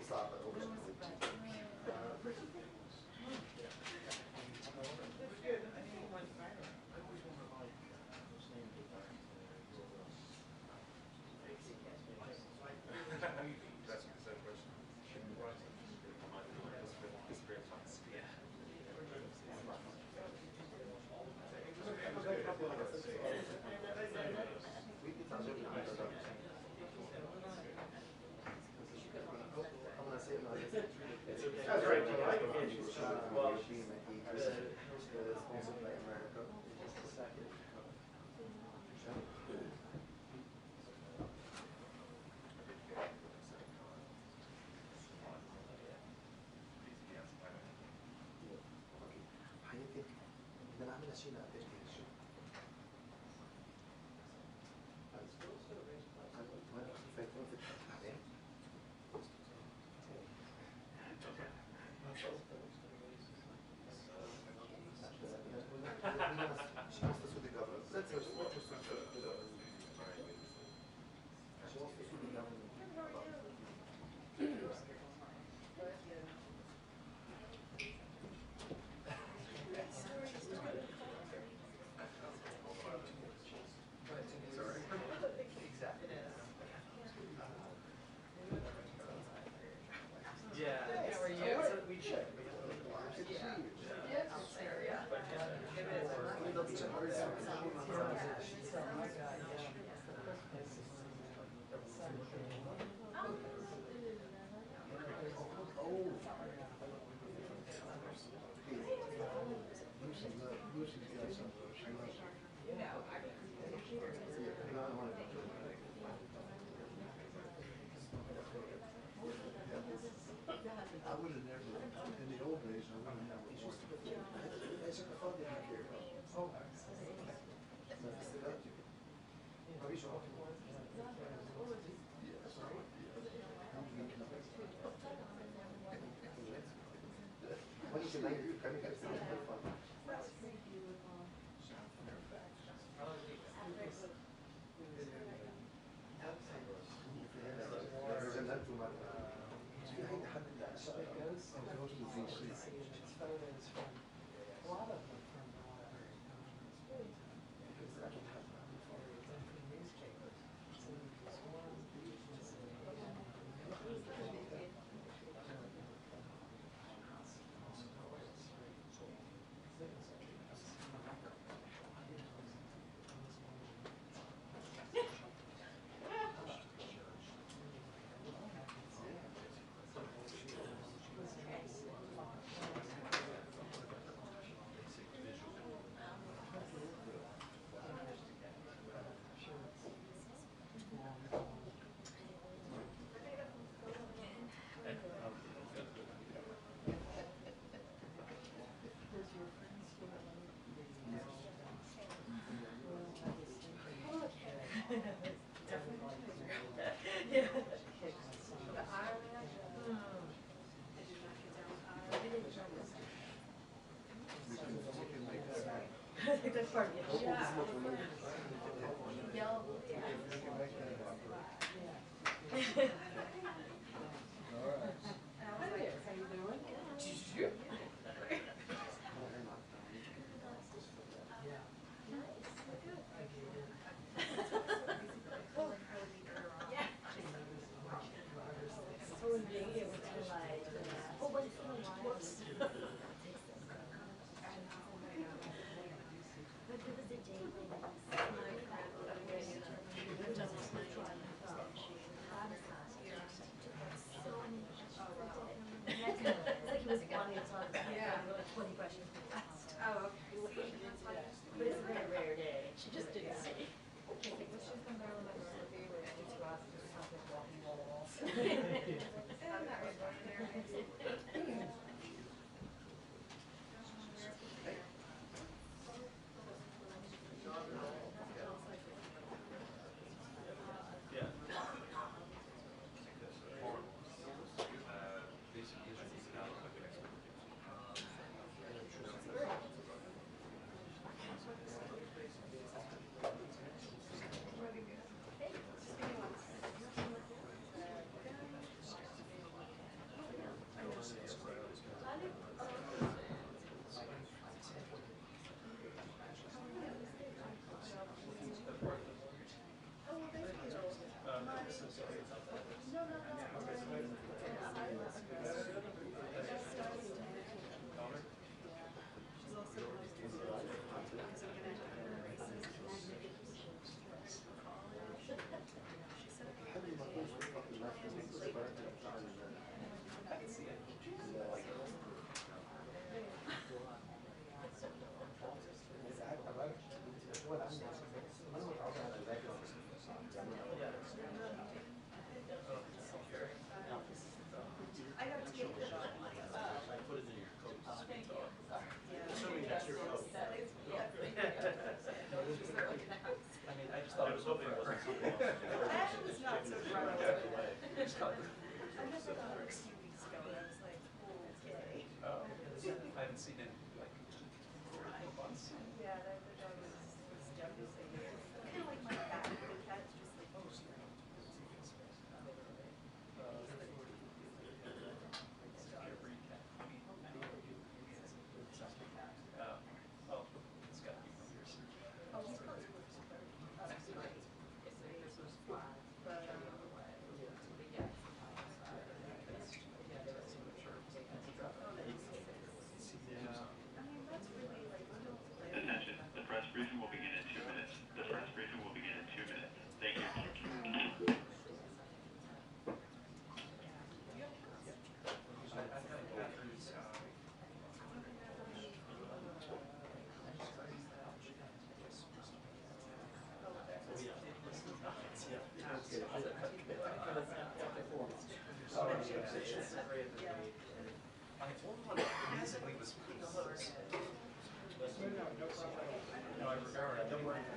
صعبة أوي. That's a good question. That's right. Well, sponsored by America. حياتي بدنا نعمل شيء لقديش كل She wants to sue the government. Let's sue the government. She wants to sue the government. Sorry. Exactly. Yeah. How are you? We check. Lucy's got something. She loves it. I would have never, in the old days, I would have never. I thought they didn't care. Oh. What is your name? I think that's part of it. Yeah. Yellow. All right. Hi there. How you doing? Being able to like, oh, but it's been a while. Whoops. But there was a day when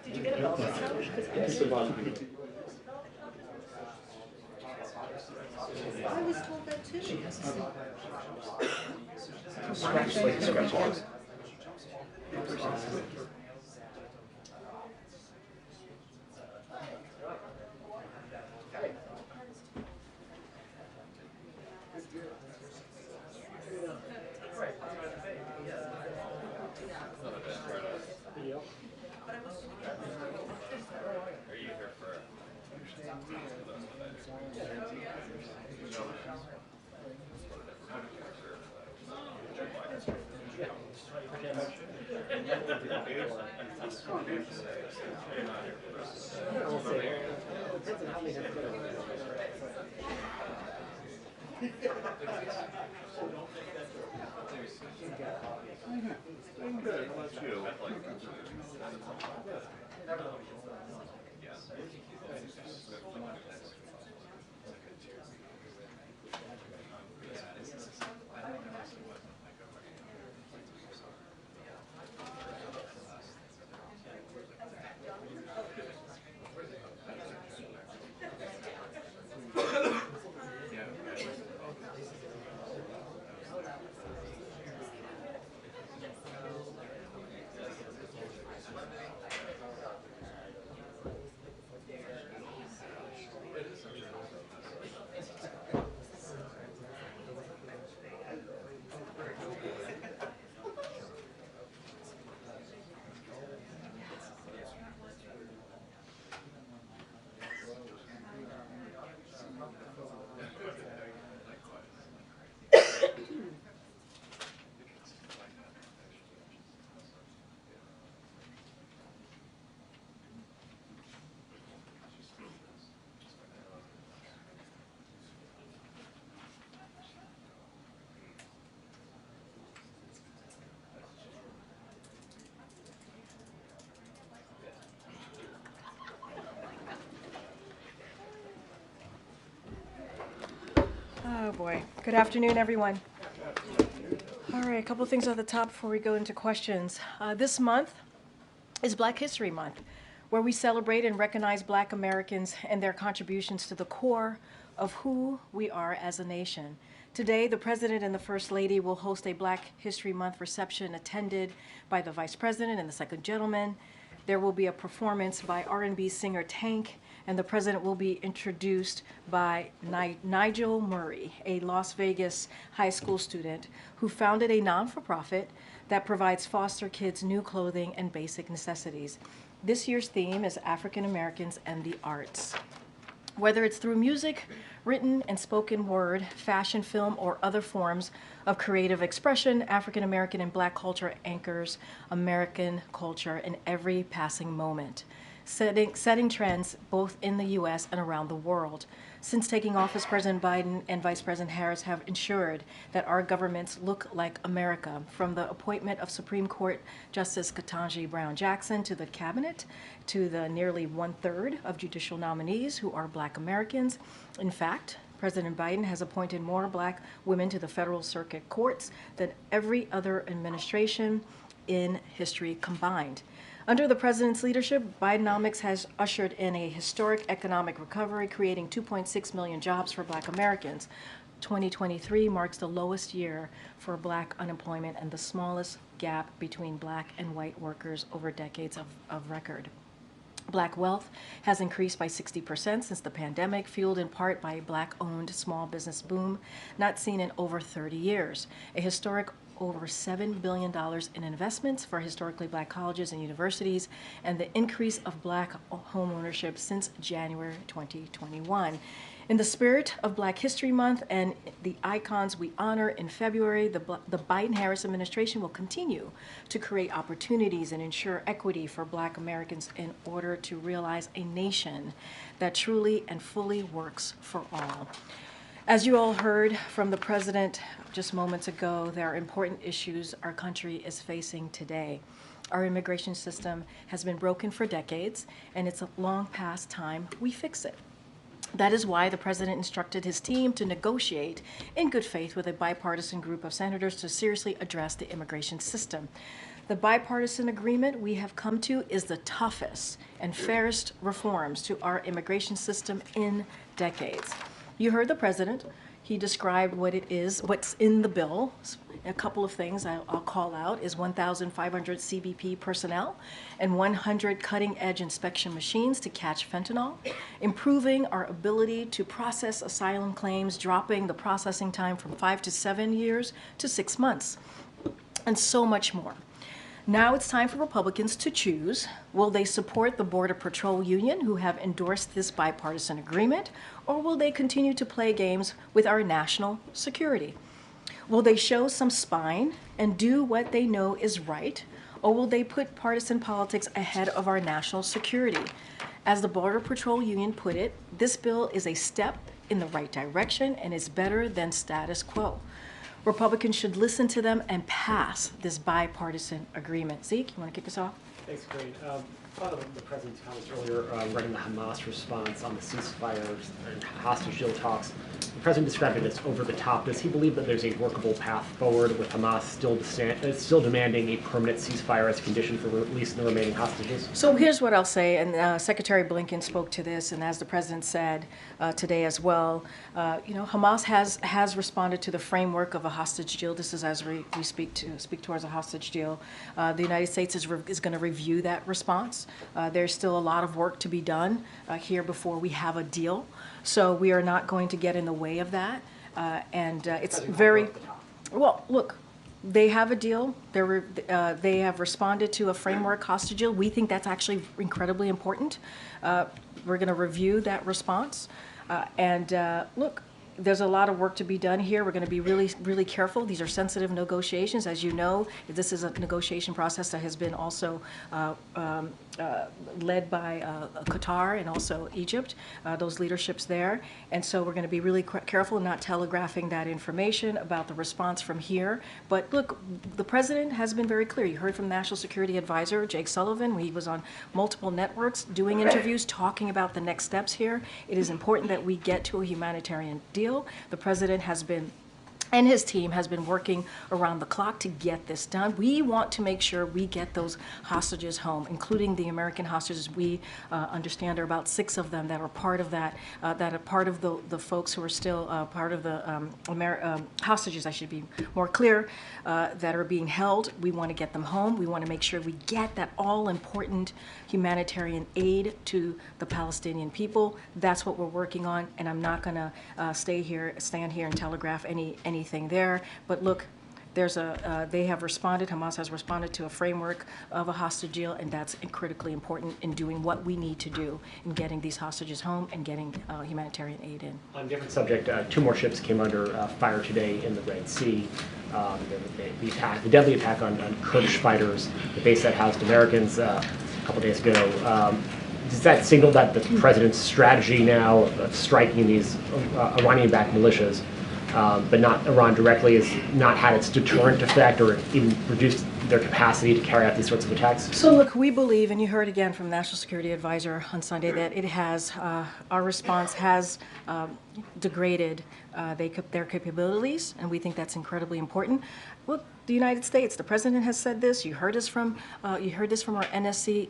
Did you get it all this time? I was told that too. Scratch. I'm good. How about you? Oh boy. Good afternoon, everyone. All right, a couple of things at the top before we go into questions. This month is Black History Month, where we celebrate and recognize Black Americans and their contributions to the core of who we are as a nation. Today, the President and the First Lady will host a Black History Month reception attended by the Vice President and the Second Gentleman. There will be a performance by R&B singer Tank, and the President will be introduced by Nigel Murray, a Las Vegas high school student who founded a non-for-profit that provides foster kids new clothing and basic necessities. This year's theme is African Americans and the Arts. Whether it's through music, written and spoken word, fashion, film, or other forms of creative expression, African American and Black culture anchors American culture in every passing moment, setting trends both in the U.S. and around the world. Since taking office, President Biden and Vice President Harris have ensured that our governments look like America, from the appointment of Supreme Court Justice Ketanji Brown Jackson to the cabinet, to the nearly 1/3 of judicial nominees who are Black Americans. In fact, President Biden has appointed more Black women to the federal circuit courts than every other administration in history combined. Under the president's leadership, Bidenomics has ushered in a historic economic recovery, creating 2.6 million jobs for Black Americans. 2023 marks the lowest year for Black unemployment and the smallest gap between Black and white workers over decades of record. Black wealth has increased by 60% since the pandemic, fueled in part by a Black-owned small business boom not seen in over 30 years. A historic over $7 billion in investments for historically Black colleges and universities, and the increase of Black home ownership since January 2021. In the spirit of Black History Month and the icons we honor in February, the Biden-Harris administration will continue to create opportunities and ensure equity for Black Americans in order to realize a nation that truly and fully works for all. As you all heard from the President just moments ago, there are important issues our country is facing today. Our immigration system has been broken for decades, and it's long past time we fix it. That is why the president instructed his team to negotiate in good faith with a bipartisan group of senators to seriously address the immigration system. The bipartisan agreement we have come to is the toughest and fairest reforms to our immigration system in decades. You heard the president. He described what it is, what's in the bill. A couple of things I'll call out is 1,500 CBP personnel and 100 cutting-edge inspection machines to catch fentanyl, improving our ability to process asylum claims, dropping the processing time from 5 to 7 years to 6 months, and so much more. Now it's time for Republicans to choose. Will they support the Border Patrol Union, who have endorsed this bipartisan agreement, or will they continue to play games with our national security? Will they show some spine and do what they know is right, or will they put partisan politics ahead of our national security? As the Border Patrol Union put it, this bill is a step in the right direction and is better than status quo. Republicans should listen to them and pass this bipartisan agreement. Zeke, you want to kick us off? Thanks, Karine. The president's comments earlier regarding the Hamas response on the ceasefires and hostage deal talks. The president described it as over the top. Does he believe that there's a workable path forward with Hamas still demanding a permanent ceasefire as a condition for releasing the remaining hostages? So here's what I'll say, and Secretary Blinken spoke to this, and as the president said today as well, Hamas has responded to the framework of a hostage deal. This is as we speak towards a hostage deal. The United States is going to review that response. There's still a lot of work to be done here before we have a deal. So we are not going to get in the way of that. It's very, well, look, they have a deal. They have responded to a framework hostage deal. We think that's actually incredibly important. We're going to review that response. Look, there's a lot of work to be done here. We're going to be really, really careful. These are sensitive negotiations. As you know, this is a negotiation process that has been also led by Qatar and also Egypt, those leaderships there. And so we're going to be really careful not telegraphing that information about the response from here. But look, the president has been very clear. You heard from National Security Advisor Jake Sullivan. He was on multiple networks doing interviews, talking about the next steps here. It is important that we get to a humanitarian deal. The president has been, and his team has been working around the clock to get this done. We want to make sure we get those hostages home, including the American hostages. We understand there are about 6 of them that are part of that, that are part of the folks who are still part of the hostages, I should be more clear, that are being held. We want to get them home. We want to make sure we get that all-important humanitarian aid to the Palestinian people. That's what we're working on, and I'm not going to stand here and telegraph anything there. But look, they have responded, Hamas has responded to a framework of a hostage deal, and that's critically important in doing what we need to do in getting these hostages home and getting humanitarian aid in. On a different subject, 2 more ships came under fire today in the Red Sea. The deadly attack on Kurdish fighters, the base that housed Americans a couple days ago. Does that signal that the president's strategy now of striking these Iranian-backed militias, but not Iran directly, has not had its deterrent effect or even reduced their capacity to carry out these sorts of attacks? So look, we believe, and you heard again from National Security Advisor on Sunday, that it has, our response has degraded their capabilities, and we think that's incredibly important. Look, the United States, the president has said this. You heard this from our NSC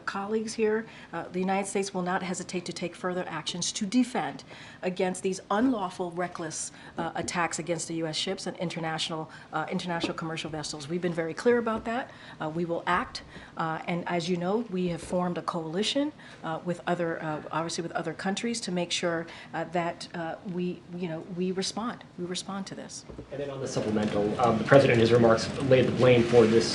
colleagues here. The United States will not hesitate to take further actions to defend against these unlawful, reckless attacks against the U.S. ships and international commercial vessels. We've been very clear about that. We will act, and as you know, we have formed a coalition with obviously with other countries to make sure that we respond. We respond to this. And then on the supplemental, the president in his remarks laid the blame for this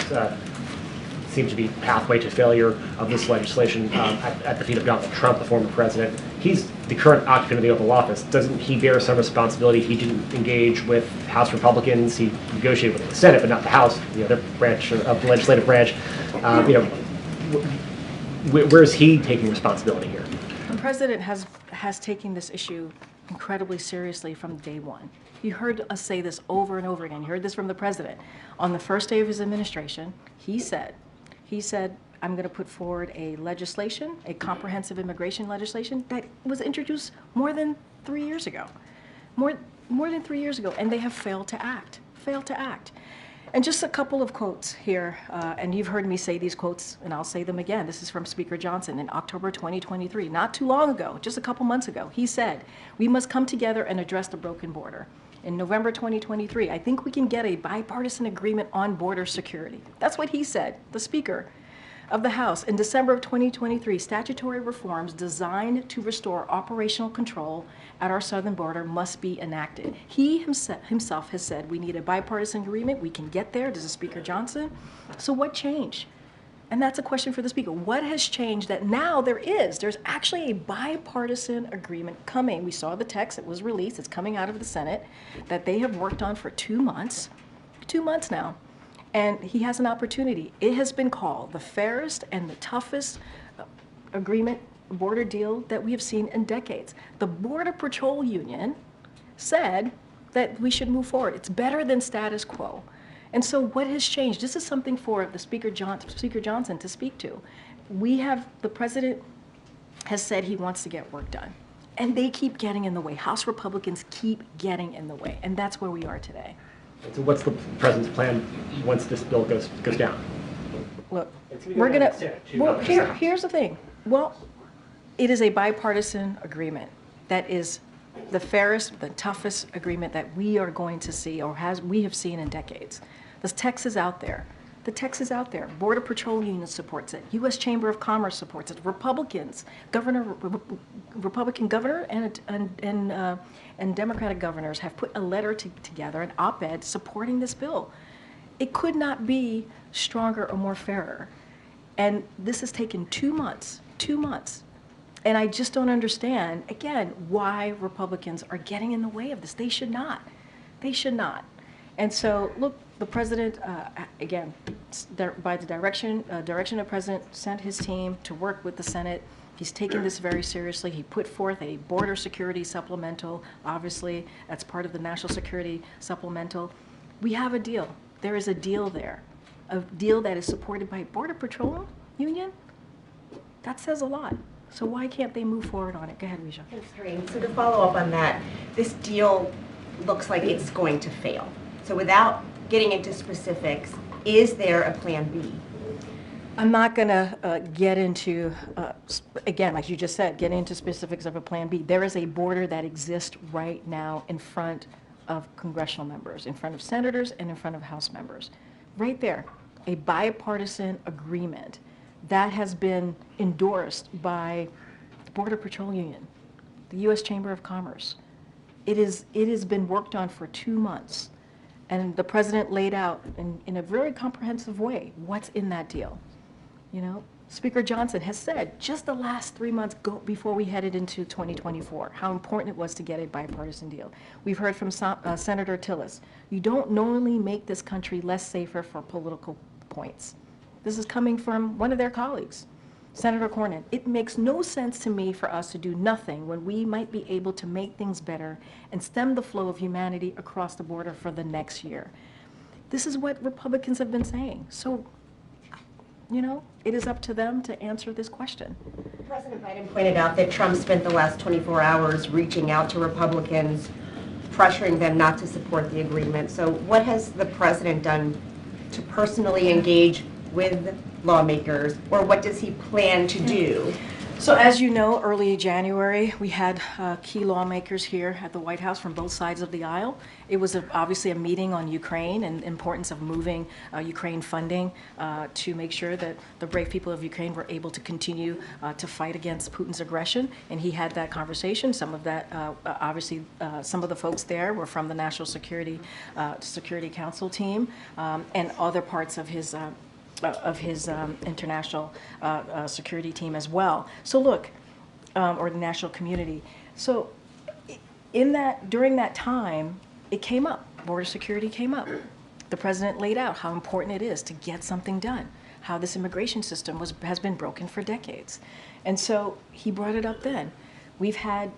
seems to be pathway to failure of this legislation at the feet of Donald Trump, the former president. He's the current occupant of the Oval Office. Doesn't he bear some responsibility? He didn't engage with House Republicans. He negotiated with the Senate, but not the House, the other branch of the legislative branch. Where is he taking responsibility here? The president has taken this issue incredibly seriously from day one. You heard us say this over and over again. You heard this from the president. On the first day of his administration, he said, I'm going to put forward a legislation, a comprehensive immigration legislation that was introduced more than 3 years ago. More than 3 years ago, and they have failed to act. And just a couple of quotes here, and you've heard me say these quotes, and I'll say them again. This is from Speaker Johnson in October 2023, not too long ago, just a couple months ago. He said, "We must come together and address the broken border." In November 2023, "I think we can get a bipartisan agreement on border security." That's what he said, the Speaker of the House. In December of 2023, "Statutory reforms designed to restore operational control at our southern border must be enacted." He himself has said we need a bipartisan agreement. We can get there. This is Speaker Johnson. So what changed? And that's a question for the Speaker. What has changed that now there's actually a bipartisan agreement coming? We saw the text, it was released, it's coming out of the Senate, that they have worked on for 2 months. 2 months now. And he has an opportunity. It has been called the fairest and the toughest agreement, border deal that we have seen in decades. The Border Patrol Union said that we should move forward. It's better than status quo. And so what has changed? This is something for the Speaker Johnson to speak to. The President has said he wants to get work done. And they keep getting in the way. House Republicans keep getting in the way. And that's where we are today. So what's the President's plan once this bill goes down? Look, It's gonna go we're down gonna, the Senate, too, well, not the House. here's the thing. Well, it is a bipartisan agreement that is the fairest, the toughest agreement that we are going to see or we have seen in decades. The text is out there. The text is out there. Border Patrol Union supports it. U.S. Chamber of Commerce supports it. Republican governor and Democratic governors have put a letter together, an op-ed supporting this bill. It could not be stronger or more fairer. And this has taken 2 months, 2 months. And I just don't understand, again, why Republicans are getting in the way of this. They should not. They should not. And so, look, the President, again, by the direction of President, sent his team to work with the Senate. He's taken this very seriously. He put forth a border security supplemental. Obviously, that's part of the national security supplemental. We have a deal. There is a deal there, a deal that is supported by Border Patrol Union. That says a lot. So why can't they move forward on it? Go ahead, Risha. Thanks, Karine. So to follow up on that, this deal looks like it's going to fail. So without getting into specifics, is there a plan B? I'm not going to get into, again, like you just said, get into specifics of a plan B. There is a border that exists right now in front of congressional members, in front of senators, and in front of House members. Right there, a bipartisan agreement that has been endorsed by the Border Patrol Union, the U.S. Chamber of Commerce. It has been worked on for 2 months. And the President laid out in a very comprehensive way what's in that deal. You know, Speaker Johnson has said just the last 3 months before we headed into 2024 how important it was to get a bipartisan deal. We've heard from Senator Tillis. You don't normally make this country less safer for political points. This is coming from one of their colleagues, Senator Cornyn. It makes no sense to me for us to do nothing when we might be able to make things better and stem the flow of humanity across the border for the next year. This is what Republicans have been saying. So, you know, it is up to them to answer this question. President Biden pointed out that Trump spent the last 24 hours reaching out to Republicans, pressuring them not to support the agreement. So what has the President done to personally engage with lawmakers, or what does he plan to do? So as you know, early January, we had key lawmakers here at the White House from both sides of the aisle. It was obviously a meeting on Ukraine and the importance of moving Ukraine funding to make sure that the brave people of Ukraine were able to continue to fight against Putin's aggression. And he had that conversation. Some of that, obviously, some of the folks there were from the National Security Council team and other parts of his international security team as well. So look, or the national community. So during that time, it came up. Border security came up. The President laid out how important it is to get something done, how this immigration system has been broken for decades. And so he brought it up then. We've had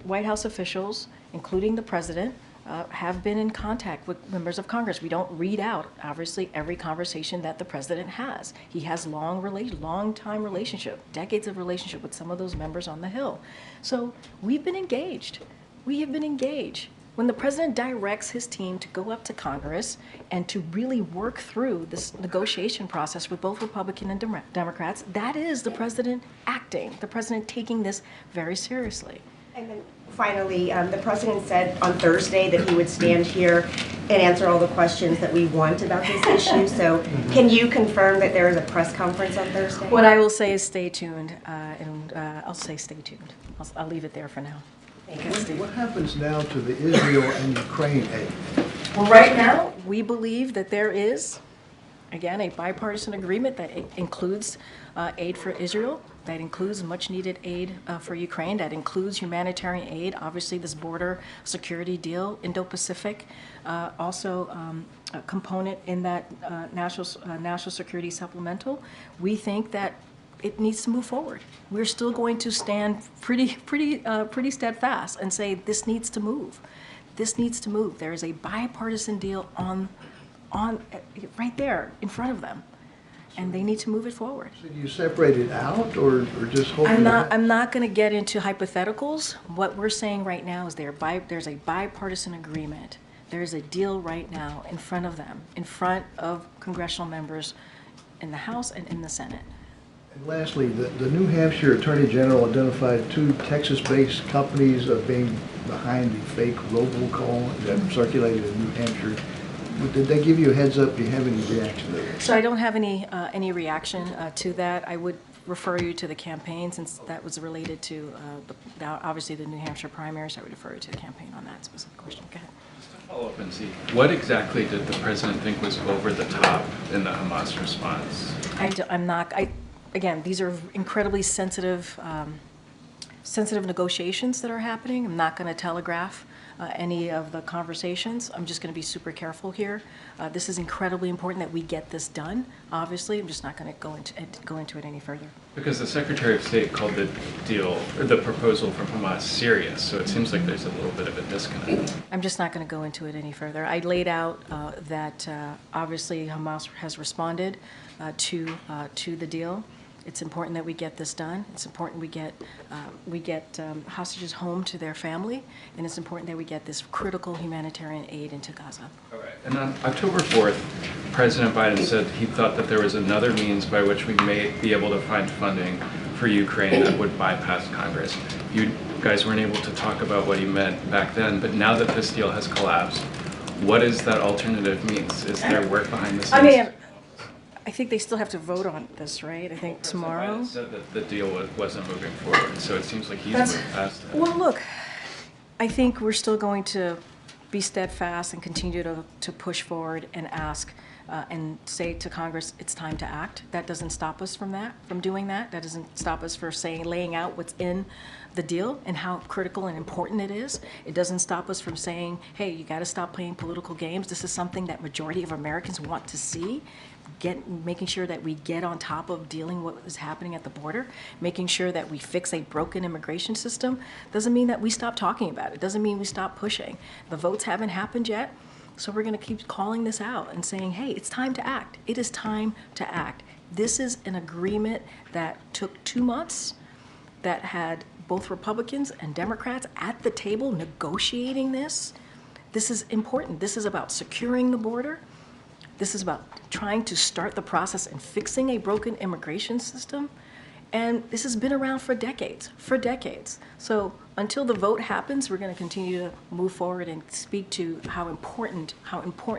White House officials, including the President, have been in contact with members of Congress. We don't read out, obviously, every conversation that the president has. He has long-time relationship, decades of relationship with some of those members on the Hill. So we've been engaged. We have been engaged. When the president directs his team to go up to Congress and to really work through this negotiation process with both Republican and Democrats, that is the president acting, the president taking this very seriously. And then finally, the president said on Thursday that he would stand here and answer all the questions that we want about this issue. So can you confirm that there is a press conference on Thursday? What I will say is stay tuned, and I'll say stay tuned. I'll leave it there for now. What happens now to the Israel and Ukraine aid? Well, right now, we believe that there is, again, a bipartisan agreement that includes aid for Israel, that includes much-needed aid for Ukraine, that includes humanitarian aid, obviously this border security deal, Indo-Pacific, also a component in that national security supplemental. We think that it needs to move forward. We're still going to stand pretty steadfast and say this needs to move. This needs to move. There is a bipartisan deal on right there in front of them, and they need to move it forward. So do you separate it out, or just hope? I'm not going to get into hypotheticals. What we're saying right now is there's a bipartisan agreement. There's a deal right now in front of them, in front of congressional members in the House and in the Senate. And lastly, the New Hampshire Attorney General identified 2 Texas-based companies of being behind the fake robocall that circulated in New Hampshire. Did they give you a heads up? Do you have any reaction to that? So I don't have any reaction to that. I would refer you to the campaign, since that was related to obviously the New Hampshire primaries. I would refer you to the campaign on that specific question. Go ahead. Follow up and see, what exactly did the president think was over the top in the Hamas response? Again, these are incredibly sensitive negotiations that are happening. I'm not going to telegraph any of the conversations. I'm just going to be super careful here. This is incredibly important that we get this done. Obviously, I'm just not going to go into it any further. Because the Secretary of State called the deal, or the proposal from Hamas, serious, so it seems like there's a little bit of a disconnect. I'm just not going to go into it any further. I laid out that obviously Hamas has responded to the deal. It's important that we get this done. It's important we get hostages home to their family, and it's important that we get this critical humanitarian aid into Gaza. All right. And on October 4th, President Biden said he thought that there was another means by which we may be able to find funding for Ukraine that would bypass Congress. You guys weren't able to talk about what he meant back then, but now that this deal has collapsed, what is that alternative means? Is there work behind the scenes? I think they still have to vote on this, right? I think tomorrow. Biden said that the deal wasn't moving forward, so it seems like he's moving past it. Well, look, I think we're still going to be steadfast and continue to push forward and ask and say to Congress, it's time to act. That doesn't stop us from doing that. That doesn't stop us from laying out what's in the deal and how critical and important it is. It doesn't stop us from saying, hey, you got to stop playing political games. This is something that majority of Americans want to see. Making sure that we get on top of dealing with what is happening at the border, making sure that we fix a broken immigration system, doesn't mean that we stop talking about it. Doesn't mean we stop pushing. The votes haven't happened yet, so we're going to keep calling this out and saying, hey, it's time to act. It is time to act. This is an agreement that took 2 months, that had both Republicans and Democrats at the table negotiating this. This is important. This is about securing the border. This is about trying to start the process and fixing a broken immigration system. And this has been around for decades, So until the vote happens, we're going to continue to move forward and speak to how important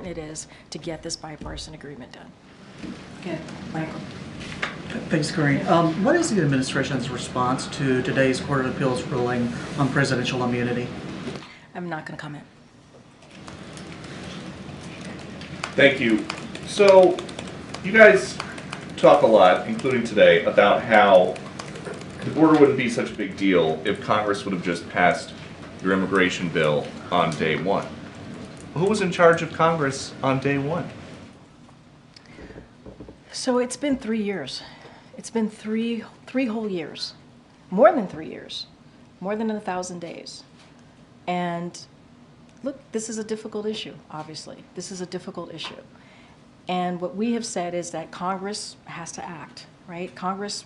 it is to get this bipartisan agreement done. Okay, Michael. Thanks, Karine. What is the administration's response to today's Court of Appeals ruling on presidential immunity? I'm not going to comment. Thank you. So, you guys talk a lot, including today, about how the border wouldn't be such a big deal if Congress would have just passed your immigration bill on day one. Who was in charge of Congress on day one? So it's been 3 years. It's been three whole years, more than 3 years, more than 1,000 days. And look, this is a difficult issue, obviously. This is a difficult issue. And what we have said is that Congress has to act, right? Congress,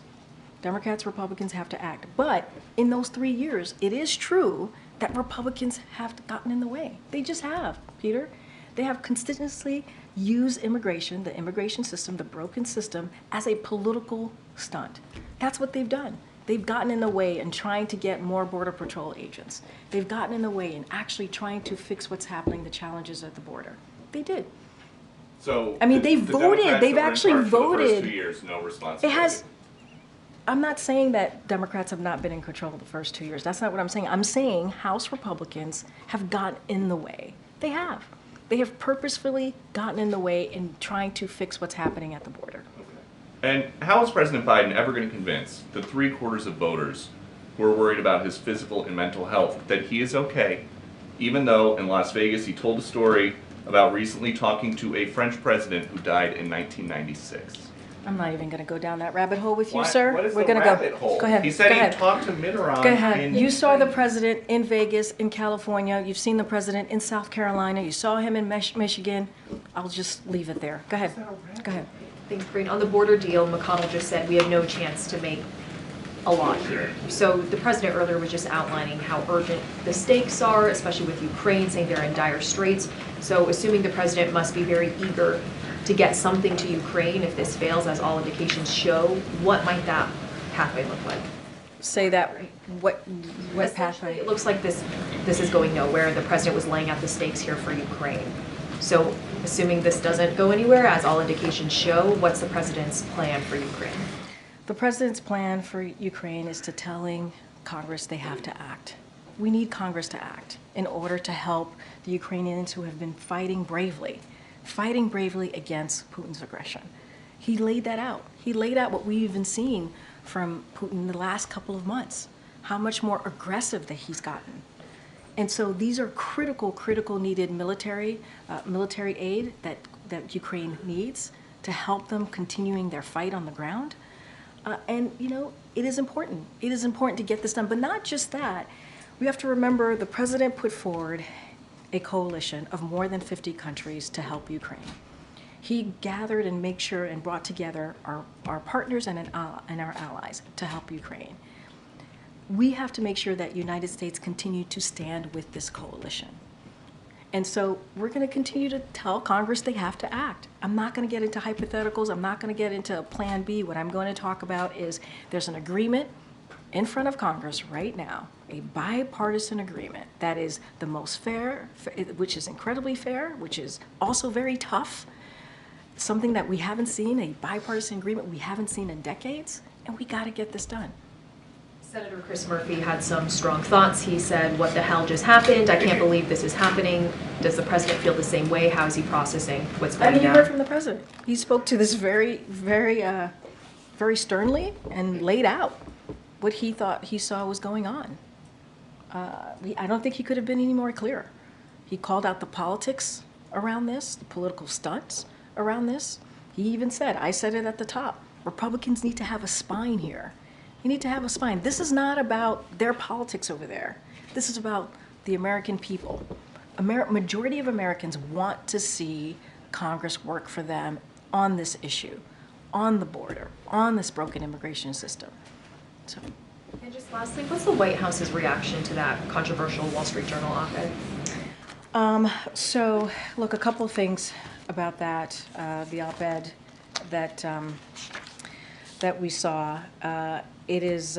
Democrats, Republicans have to act. But in those 3 years, it is true that Republicans have gotten in the way. They just have, Peter. They have consistently used immigration, the immigration system, the broken system, as a political stunt. That's what they've done. They've gotten in the way in trying to get more Border Patrol agents. They've gotten in the way in actually trying to fix what's happening, the challenges at the border. They did. So I mean, the- they the voted. Democrats They've that were in actually charge for the voted. first 2 years, no responsibility. It has. I'm not saying that Democrats have not been in control the first 2 years. That's not what I'm saying. I'm saying House Republicans have gotten in the way. They have. They have purposefully gotten in the way in trying to fix what's happening at the border. And how is President Biden ever going to convince the 3/4 of voters who are worried about his physical and mental health that he is okay, even though in Las Vegas he told a story about recently talking to a French president who died in 1996? I'm not even going to go down that rabbit hole with you, Why- sir. What is We're the gonna rabbit go. hole? Go ahead. He said go he ahead. talked to Mitterrand. Go ahead. in- You saw the president in Vegas, in California. You've seen the president in South Carolina. You saw him in Michigan. I'll just leave it there. Go ahead. Go ahead. Thanks, Karine. On the border deal, McConnell just said we have no chance to make a lot here. So the president earlier was just outlining how urgent the stakes are, especially with Ukraine, saying they're in dire straits. So assuming the president must be very eager to get something to Ukraine if this fails, as all indications show, what might that pathway look like? Say that. What Essentially, pathway? it looks like this is going nowhere. The president was laying out the stakes here for Ukraine. So assuming this doesn't go anywhere, as all indications show, what's the president's plan for Ukraine? The president's plan for Ukraine is to telling Congress they have to act. We need Congress to act in order to help the Ukrainians who have been fighting bravely against Putin's aggression. He laid that out. He laid out what we've been seeing from Putin the last couple of months, how much more aggressive that he's gotten. And so these are critical needed military aid that Ukraine needs to help them continuing their fight on the ground. And, you know, it is important. It is important to get this done. But not just that. We have to remember the president put forward a coalition of more than 50 countries to help Ukraine. He gathered and made sure and brought together our partners and our allies to help Ukraine. We have to make sure that United States continue to stand with this coalition. And so we're going to continue to tell Congress they have to act. I'm not going to get into hypotheticals. I'm not going to get into Plan B. What I'm going to talk about is there's an agreement in front of Congress right now, a bipartisan agreement that is the most fair, which is incredibly fair, which is also very tough, something that we haven't seen, a bipartisan agreement we haven't seen in decades, and we got to get this done. Senator Chris Murphy had some strong thoughts. He said, what the hell just happened? I can't believe this is happening. Does the president feel the same way? How is he processing what's going You down? heard from the president. He spoke to this very sternly and laid out what he thought he saw was going on. I don't think he could have been any more clear. He called out the politics around this, the political stunts around this. He even said, I said it at the top, Republicans need to have a spine here. You need to have a spine. This is not about their politics over there. This is about the American people. Majority of Americans want to see Congress work for them on this issue, on the border, on this broken immigration system. So. And just lastly, what's the White House's reaction to that controversial Wall Street Journal op-ed? So, look, a couple of things about that, the op-ed that we saw. It is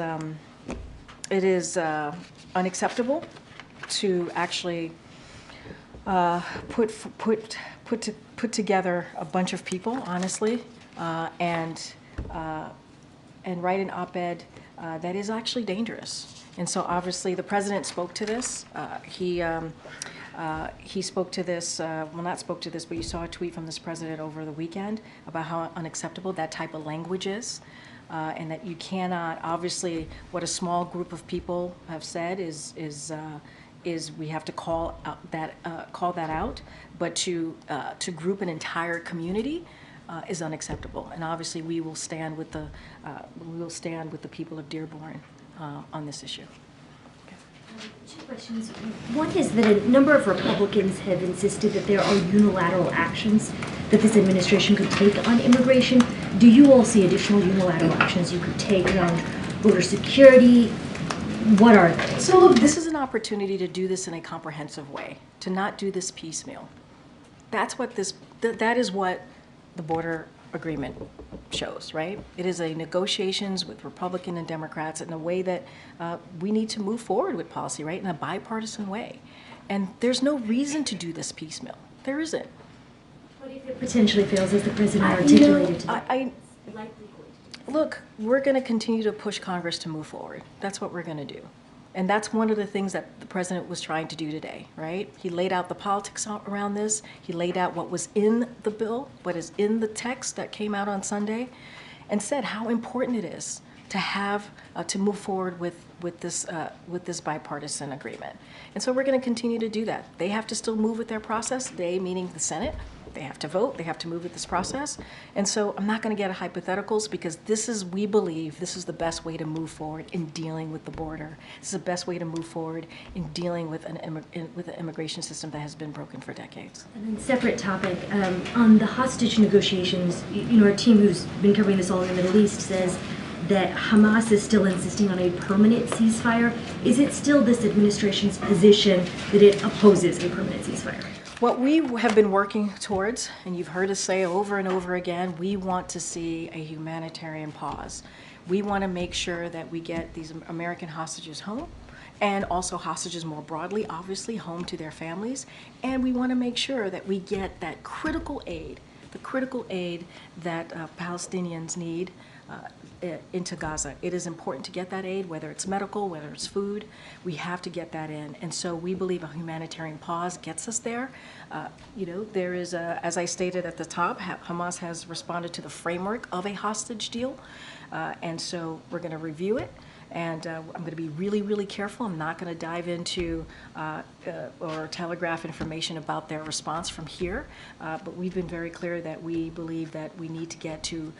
unacceptable to actually put together a bunch of people, honestly, and write an op-ed that is actually dangerous. And so, obviously, the president spoke to this. He spoke to this, well, not spoke to this, but you saw a tweet from this president over the weekend about how unacceptable that type of language is. And that you cannot, obviously, what a small group of people have said is we have to call that out, but to group an entire community is unacceptable. And obviously, we will stand with the people of Dearborn on this issue. Okay. Two questions. One is that a number of Republicans have insisted that there are unilateral actions that this administration could take on immigration. Do you all see additional unilateral actions you could take around border security? What are they? So look, this is an opportunity to do this in a comprehensive way, to not do this piecemeal. That is what the border agreement shows, right? It is a negotiations with Republican and Democrats in a way that we need to move forward with policy, right, in a bipartisan way. And there's no reason to do this piecemeal. There isn't. What if it potentially fails, as the president articulated today? Look, we're going to continue to push Congress to move forward. That's what we're going to do. And that's one of the things that the president was trying to do today, right? He laid out the politics around this. He laid out what was in the bill, what is in the text that came out on Sunday, and said how important it is to have to move forward with this bipartisan agreement. And so we're going to continue to do that. They have to still move with their process. They, meaning the Senate. They have to vote. They have to move with this process. And so I'm not going to get hypotheticals, because we believe this is the best way to move forward in dealing with the border. This is the best way to move forward in dealing with an immigration system that has been broken for decades. And then separate topic, on the hostage negotiations, our team who's been covering this all in the Middle East says that Hamas is still insisting on a permanent ceasefire. Is it still this administration's position that it opposes a permanent ceasefire? What we have been working towards, and you've heard us say over and over again, we want to see a humanitarian pause. We want to make sure that we get these American hostages home, and also hostages more broadly, obviously, home to their families. And we want to make sure that we get that critical aid, the critical aid that Palestinians need into Gaza. It is important to get that aid, whether it's medical, whether it's food. We have to get that in. And so we believe a humanitarian pause gets us there. There is, as I stated at the top, Hamas has responded to the framework of a hostage deal. And so we're going to review it. And I'm going to be really, really careful. I'm not going to dive into or telegraph information about their response from here. But we've been very clear that we believe that we need to get to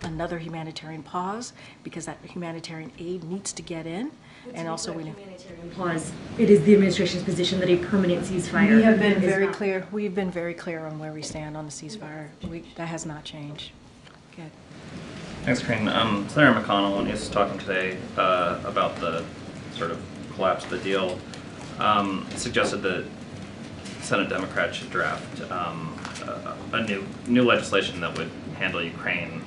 another humanitarian pause, because that humanitarian aid needs to get in. And also we need humanitarian pause. It is the administration's position that a permanent ceasefire. We have been very clear. We've been very clear on where we stand on the ceasefire. That has not changed. Good. Thanks, Karine. Senator McConnell, when he was talking today about the sort of collapse of the deal, suggested that Senate Democrats should draft a new legislation that would handle Ukraine,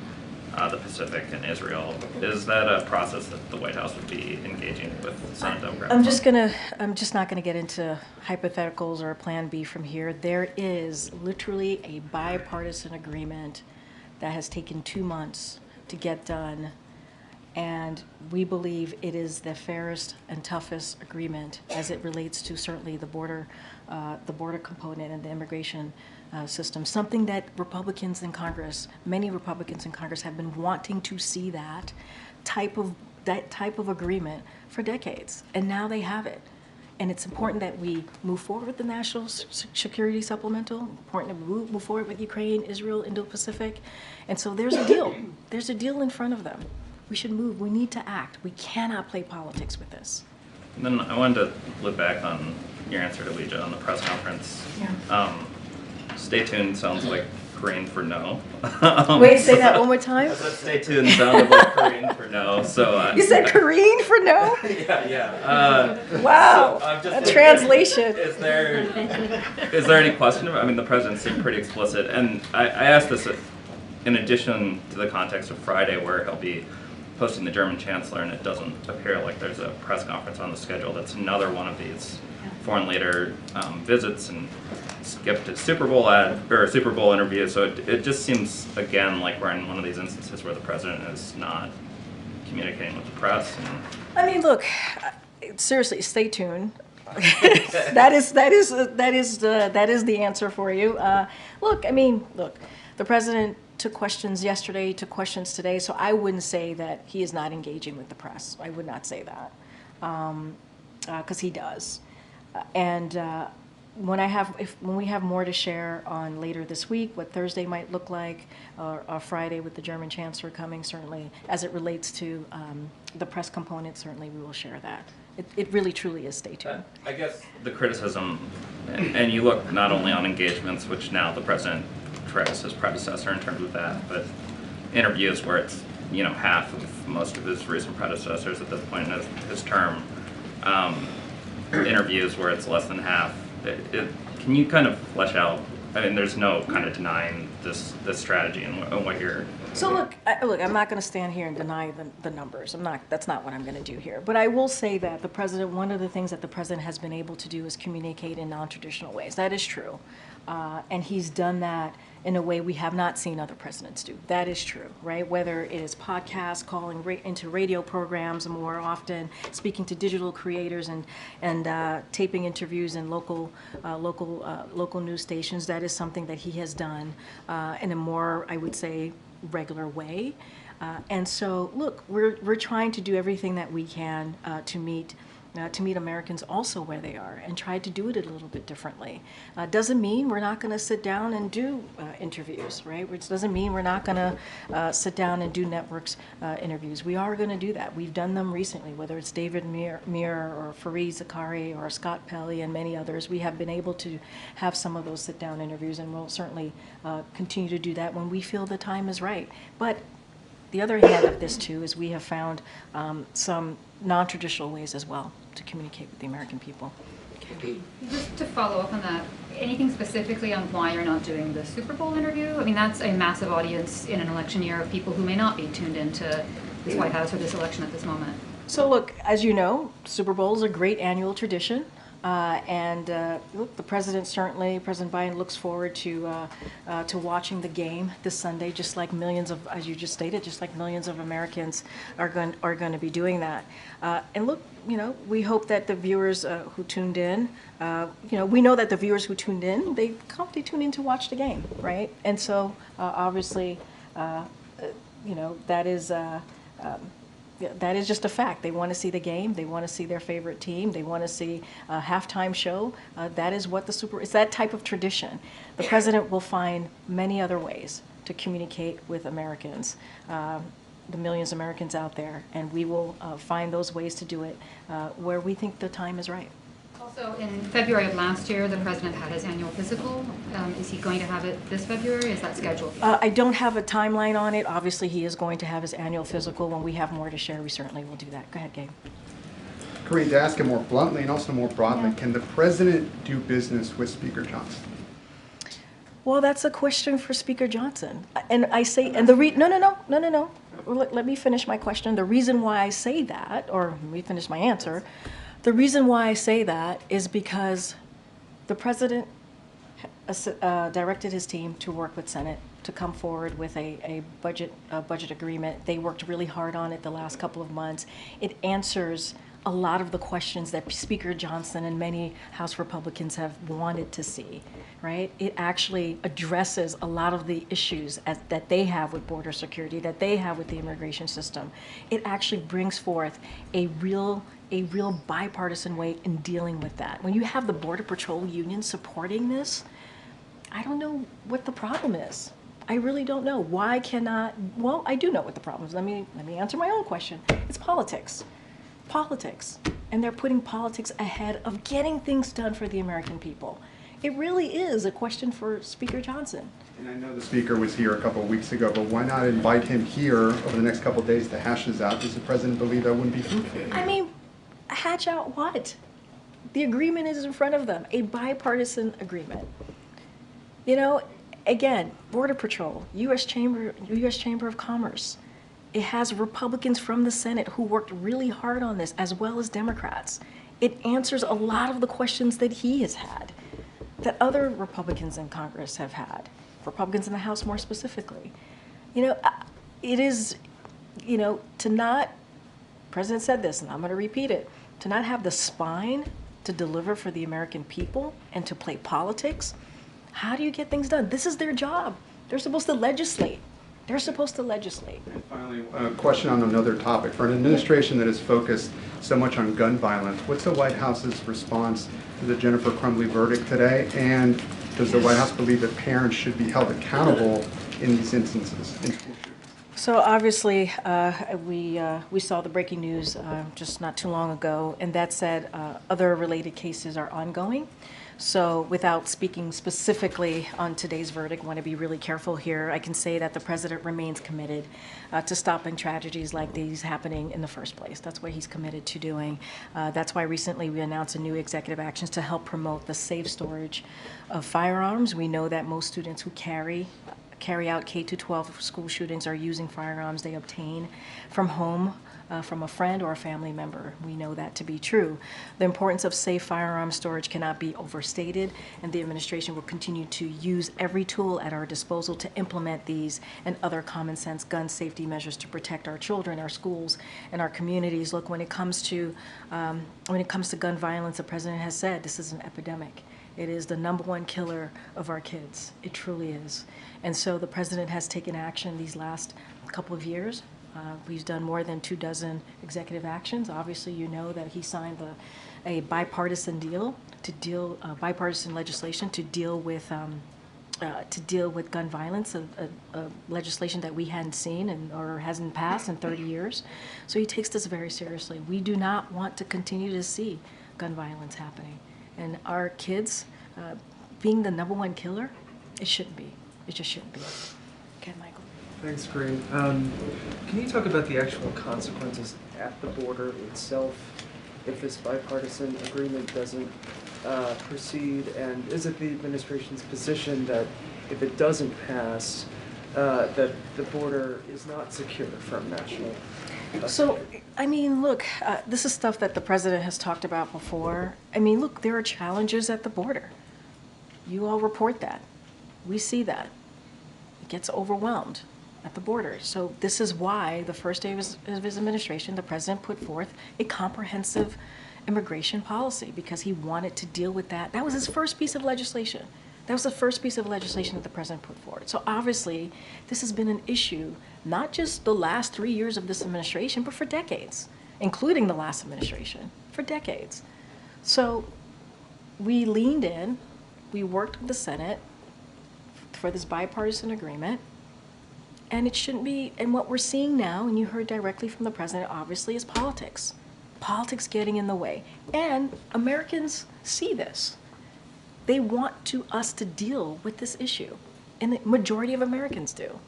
the Pacific, and Israel. Is that a process that the White House would be engaging with Senate Democrats? I'm just not gonna get into hypotheticals or a plan B from here. There is literally a bipartisan agreement that has taken 2 months to get done, and we believe it is the fairest and toughest agreement as it relates to certainly the border component and the immigration system. Something that Republicans in Congress, many Republicans in Congress, have been wanting to see that type of agreement for decades, and now they have it. And it's important that we move forward with the National Security Supplemental, important to move forward with Ukraine, Israel, Indo-Pacific. And so there's a deal. There's a deal in front of them. We should move. We need to act. We cannot play politics with this. And then I wanted to look back on your answer to Leija on the press conference. Yeah. Stay tuned sounds like Karine for no. Wait, say that one more time. I said stay tuned sounded like Karine for no. So you said Karine for no? Yeah. Wow. So a translation. Is there any question? I mean, the president seemed pretty explicit, and I asked this in addition to the context of Friday, where he'll be hosting the German chancellor, and it doesn't appear like there's a press conference on the schedule. That's another one of these foreign leader visits and skipped a Super Bowl interview. So it just seems again like we're in one of these instances where the president is not communicating with the press. I mean, look, seriously, stay tuned. that is the answer for you. Look, the president took questions yesterday, took questions today, so I wouldn't say that he is not engaging with the press. I would not say that, because he does. And when we have more to share on later this week, what Thursday might look like, or Friday with the German chancellor coming, certainly as it relates to the press component, certainly we will share that. it really truly is stay tuned. I guess the criticism, and you look not only on engagements, which now the president tracks his predecessor in terms of that, but interviews where it's, you know, half of most of his recent predecessors at this point in his term, interviews where it's less than half. Can you kind of flesh out, I mean, there's no kind of denying this strategy and what you're... So look, I'm not going to stand here and deny the numbers. That's not what I'm going to do here. But I will say that the president, one of the things that the president has been able to do is communicate in non-traditional ways. That is true. And he's done that in a way we have not seen other presidents do. That is true, right? Whether it is podcasts, calling into radio programs more often, speaking to digital creators and taping interviews in local news stations, that is something that he has done in a more, I would say, regular way. And so, look, we're trying to do everything that we can to meet Americans also where they are and try to do it a little bit differently. Doesn't mean we're not going to sit down and do interviews, right? Which doesn't mean we're not going to sit down and do networks interviews. We are going to do that. We've done them recently, whether it's David Muir or Fareed Zakari or Scott Pelley and many others. We have been able to have some of those sit-down interviews, and we'll certainly continue to do that when we feel the time is right. But the other hand of this, too, is we have found some non-traditional ways as well to communicate with the American people. Just to follow up on that, anything specifically on why you're not doing the Super Bowl interview? I mean, that's a massive audience in an election year of people who may not be tuned into this White House or this election at this moment. So look, as you know, Super Bowl is a great annual tradition. Look, the president certainly, President Biden looks forward to watching the game this Sunday, just like millions of, as you just stated, just like millions of Americans are going to be doing that. And look, you know, we hope that the viewers who tuned in, you know, we know that the viewers who tuned in, they tune in to watch the game, right? And so obviously, you know, that is just a fact. They want to see the game. They want to see their favorite team. They want to see a halftime show. That is what it's that type of tradition. The president will find many other ways to communicate with Americans, the millions of Americans out there, and we will find those ways to do it where we think the time is right. Also, in February of last year, the president had his annual physical. Is he going to have it this February? Is that scheduled? I don't have a timeline on it. Obviously, he is going to have his annual physical. When we have more to share, we certainly will do that. Go ahead, Gabe. Karine, to ask it more bluntly and also more broadly, can the president do business with Speaker Johnson? Well, that's a question for Speaker Johnson. And I say, and the no. Let me finish my question. The reason why I say that, or let me finish my answer. The reason why I say that is because the president directed his team to work with Senate to come forward with a budget agreement. They worked really hard on it the last couple of months. It answers a lot of the questions that Speaker Johnson and many House Republicans have wanted to see, right? It actually addresses a lot of the issues that they have with border security, that they have with the immigration system. It actually brings forth a real bipartisan way in dealing with that. When you have the Border Patrol Union supporting this, I don't know what the problem is. I really don't know. Why cannot, well, I do know what the problem is. Let me answer my own question. It's politics. Politics. And they're putting politics ahead of getting things done for the American people. It really is a question for Speaker Johnson. And I know the speaker was here a couple of weeks ago, but why not invite him here over the next couple of days to hash this out? Does the president believe that wouldn't be fruitful? I mean, hatch out what? The agreement is in front of them, a bipartisan agreement. You know, again, Border Patrol, U.S. Chamber of Commerce. It has Republicans from the Senate who worked really hard on this, as well as Democrats. It answers a lot of the questions that he has had, that other Republicans in Congress have had, Republicans in the House more specifically. You know, it is, you know, to not, the President said this, and I'm going to repeat it, to not have the spine to deliver for the American people and to play politics, how do you get things done? This is their job. They're supposed to legislate. They're supposed to legislate. And finally, a question on another topic. For an administration that is focused so much on gun violence, what's the White House's response to the Jennifer Crumbley verdict today? And does the White House believe that parents should be held accountable in these instances, in school shootings? So obviously, we saw the breaking news just not too long ago, and that said, other related cases are ongoing. So without speaking specifically on today's verdict, I want to be really careful here. I can say that the president remains committed to stopping tragedies like these happening in the first place. That's what he's committed to doing. That's why recently we announced a new executive actions to help promote the safe storage of firearms. We know that most students who carry out K-12 school shootings are using firearms they obtain from home, from a friend or a family member. We know that to be true. The importance of safe firearm storage cannot be overstated, and the administration will continue to use every tool at our disposal to implement these and other common sense gun safety measures to protect our children, our schools, and our communities. Look, when it comes to gun violence, the president has said this is an epidemic. It is the #1 killer of our kids. It truly is. And so the president has taken action these last couple of years. We've done more than 24 executive actions. Obviously, you know that he signed a bipartisan bipartisan legislation to deal with gun violence, a legislation that we hadn't seen or hasn't passed in 30 years. So he takes this very seriously. We do not want to continue to see gun violence happening. And our kids being the #1 killer, it shouldn't be. It just shouldn't be. Okay, Michael. Thanks, Karine. Can you talk about the actual consequences at the border itself if this bipartisan agreement doesn't proceed? And is it the administration's position that if it doesn't pass, that the border is not secure from national? So, I mean, look, this is stuff that the president has talked about before. I mean, look, there are challenges at the border. You all report that. We see that. It gets overwhelmed at the border. So this is why the first day of his administration, the president put forth a comprehensive immigration policy, because he wanted to deal with that. That was his first piece of legislation. That was the first piece of legislation that the president put forward. So obviously, this has been an issue, not just the last 3 years of this administration, but for decades, including the last administration, for decades. So we leaned in, we worked with the Senate for this bipartisan agreement, and it shouldn't be, and what we're seeing now, and you heard directly from the president, obviously, is politics. Politics getting in the way. And Americans see this. They want us to deal with this issue, and the majority of Americans do.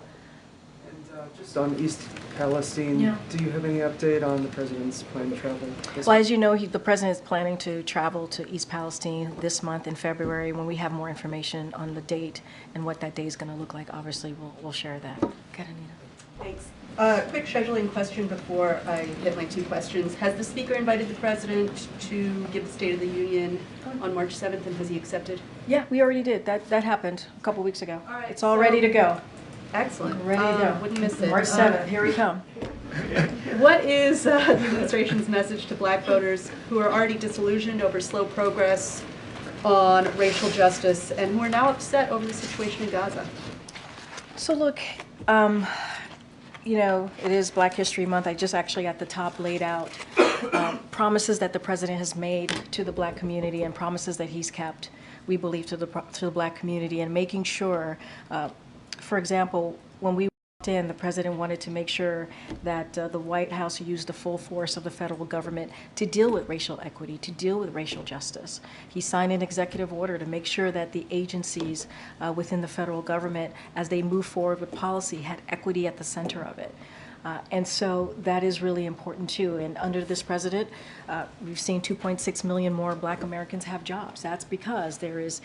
And just on East Palestine, do you have any update on the president's plan to travel? Well, as you know, the president is planning to travel to East Palestine this month in February. When we have more information on the date and what that day is going to look like, obviously we'll share that. Go ahead, Anita. Thanks. Quick scheduling question before I get my 2 questions. Has the Speaker invited the President to give the State of the Union on March 7th, and has he accepted? Yeah, we already did. That happened a couple weeks ago. All right, it's all ready to go. Excellent. Ready to go. Wouldn't miss it. March 7th, here we come. What is the administration's message to Black voters who are already disillusioned over slow progress on racial justice and who are now upset over the situation in Gaza? So look, you know, it is Black History Month. I just actually at the top laid out promises that the president has made to the Black community and promises that he's kept, we believe, to the Black community, and making sure, for example, when we walked in, the president wanted to make sure that the White House used the full force of the federal government to deal with racial equity, to deal with racial justice. He signed an executive order to make sure that the agencies within the federal government, as they move forward with policy, had equity at the center of it. And so that is really important too. And under this president, we've seen 2.6 million more Black Americans have jobs. That's because there is,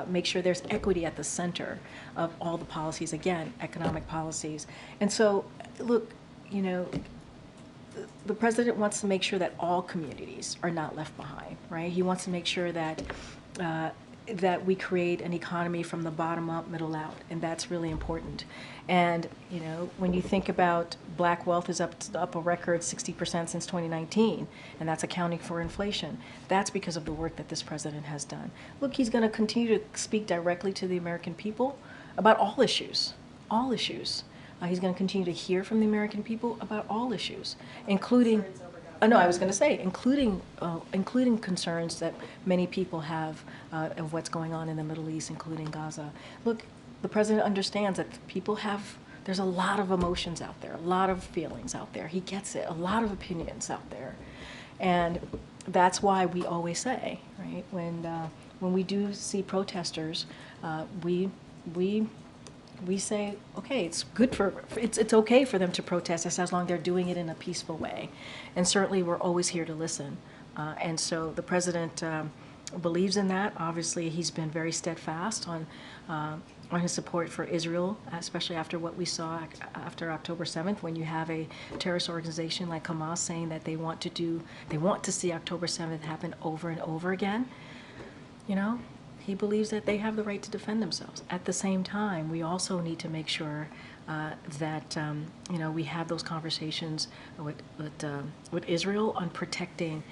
make sure there's equity at the center of all the policies, again, economic policies. And so, look, you know, the president wants to make sure that all communities are not left behind, right? He wants to make sure that that we create an economy from the bottom up, middle out, and that's really important. And you know, when you think about Black wealth is up a record 60% since 2019, and that's accounting for inflation. That's because of the work that this president has done. Look, he's going to continue to speak directly to the American people about all issues, all issues. He's going to continue to hear from the American people about all issues, including. No, I was going to say, including concerns that many people have of what's going on in the Middle East, including Gaza. Look, the president understands that people have There's a lot of emotions out there, a lot of feelings out there. He gets it, a lot of opinions out there. And that's why we always say, right, when we do see protesters, we say, okay, it's okay for them to protest as long as they're doing it in a peaceful way. And certainly we're always here to listen. And so the president believes in that. Obviously, he's been very steadfast on his support for Israel, especially after what we saw after October 7th, when you have a terrorist organization like Hamas saying that they want to see October 7th happen over and over again. You know, he believes that they have the right to defend themselves. At the same time, we also need to make sure that we have those conversations with Israel on protecting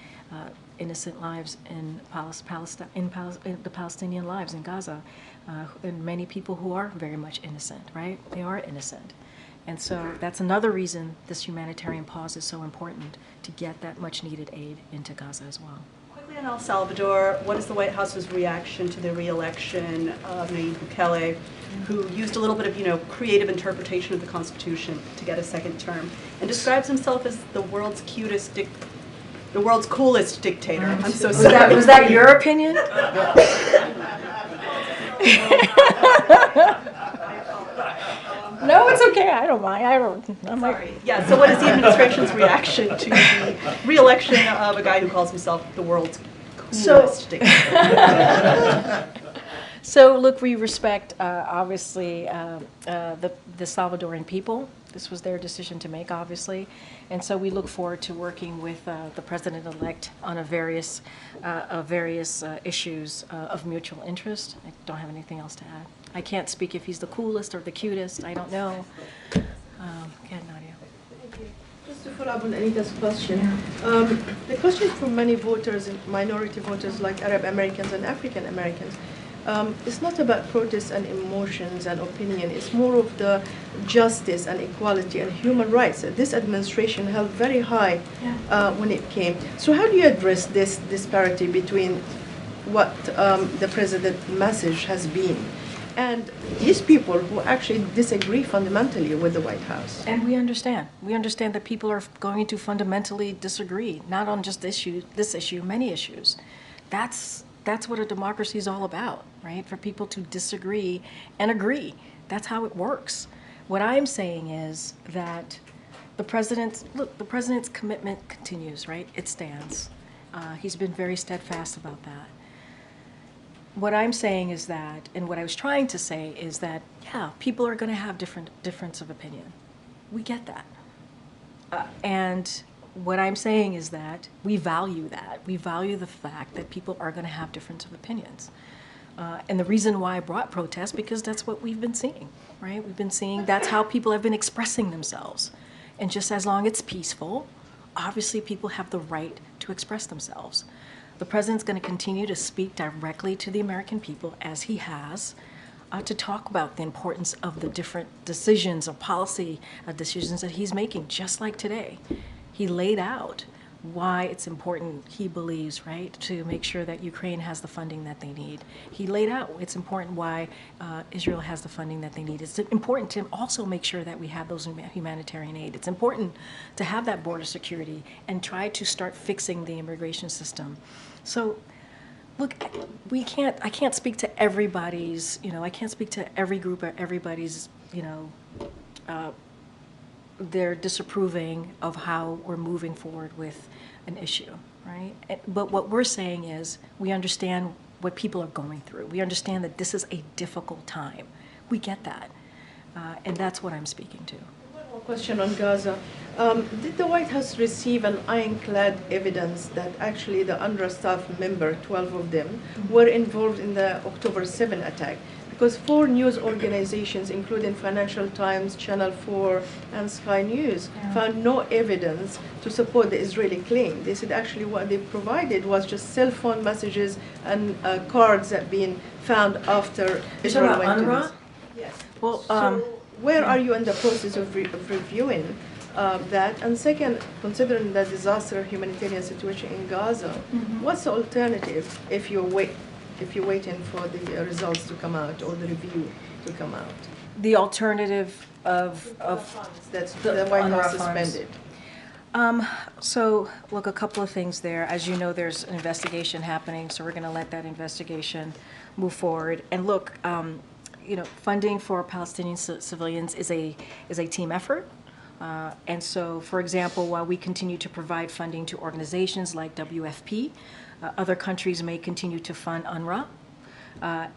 innocent lives in the Palestinian lives in Gaza, and many people who are very much innocent, right? They are innocent. And so that's another reason this humanitarian pause is so important, to get that much needed aid into Gaza as well. Quickly on El Salvador, what is the White House's reaction to the re-election of Nayib Bukele, who used a little bit of, creative interpretation of the Constitution to get a second term, and describes himself as the world's coolest dictator? I'm so sorry. Was that your opinion? No, it's okay. I don't mind. I'm sorry. Yeah. So, what is the administration's reaction to the re-election of a guy who calls himself the world's coolest dictator? So, look, we respect obviously the Salvadoran people. This was their decision to make, obviously, and so we look forward to working with the president-elect on various issues of mutual interest. I don't have anything else to add. I can't speak if he's the coolest or the cutest. I don't know. Go ahead, Nadia. Thank you. Just to follow up on Anita's question, the question from many voters, minority voters like Arab Americans and African Americans, it's not about protests and emotions and opinion. It's more of the justice and equality and human rights that this administration held very high when it came. So how do you address this disparity between what the president's message has been and these people who actually disagree fundamentally with the White House? And we understand. We understand that people are going to fundamentally disagree, not on just this issue, many issues. That's what a democracy is all about, right? For people to disagree and agree. That's how it works. What I'm saying is that the president's commitment continues, right? It stands. He's been very steadfast about that. What I'm saying is that, and what I was trying to say is that, yeah, people are going to have difference of opinion. We get that. And what I'm saying is that we value that. We value the fact that people are going to have difference of opinions. And the reason why I brought protests, because that's what we've been seeing, right? We've been seeing that's how people have been expressing themselves. And just as long as it's peaceful, obviously people have the right to express themselves. The president's going to continue to speak directly to the American people, as he has, to talk about the importance of the different decisions or policy decisions that he's making, just like today. He laid out why it's important, he believes, right, to make sure that Ukraine has the funding that they need. He laid out it's important why Israel has the funding that they need. It's important to also make sure that we have those humanitarian aid. It's important to have that border security and try to start fixing the immigration system. So, look, I can't speak to everybody's, I can't speak to every group or everybody's, they're disapproving of how we're moving forward with an issue, right? But what we're saying is we understand what people are going through. We understand that this is a difficult time. We get that. And that's what I'm speaking to. One more question on Gaza. Did the White House receive an ironclad evidence that actually the UNRWA staff member, 12 of them, were involved in the October 7 attack? Because 4 news organizations, including Financial Times, Channel 4, and Sky News, found no evidence to support the Israeli claim. They said actually what they provided was just cell phone messages and cards that been found after Israel went to this. Yes. Well, so where are you in the process of reviewing that? And second, considering the disaster humanitarian situation in Gaza, what's the alternative if you wait if you're waiting for the results to come out or the review to come out? The alternative of That's the White House suspended. So, look, a couple of things there. As you know, there's an investigation happening, so we're going to let that investigation move forward. And look, you know, funding for Palestinian civilians is a team effort. And so, for example, while we continue to provide funding to organizations like WFP, other countries may continue to fund UNRWA,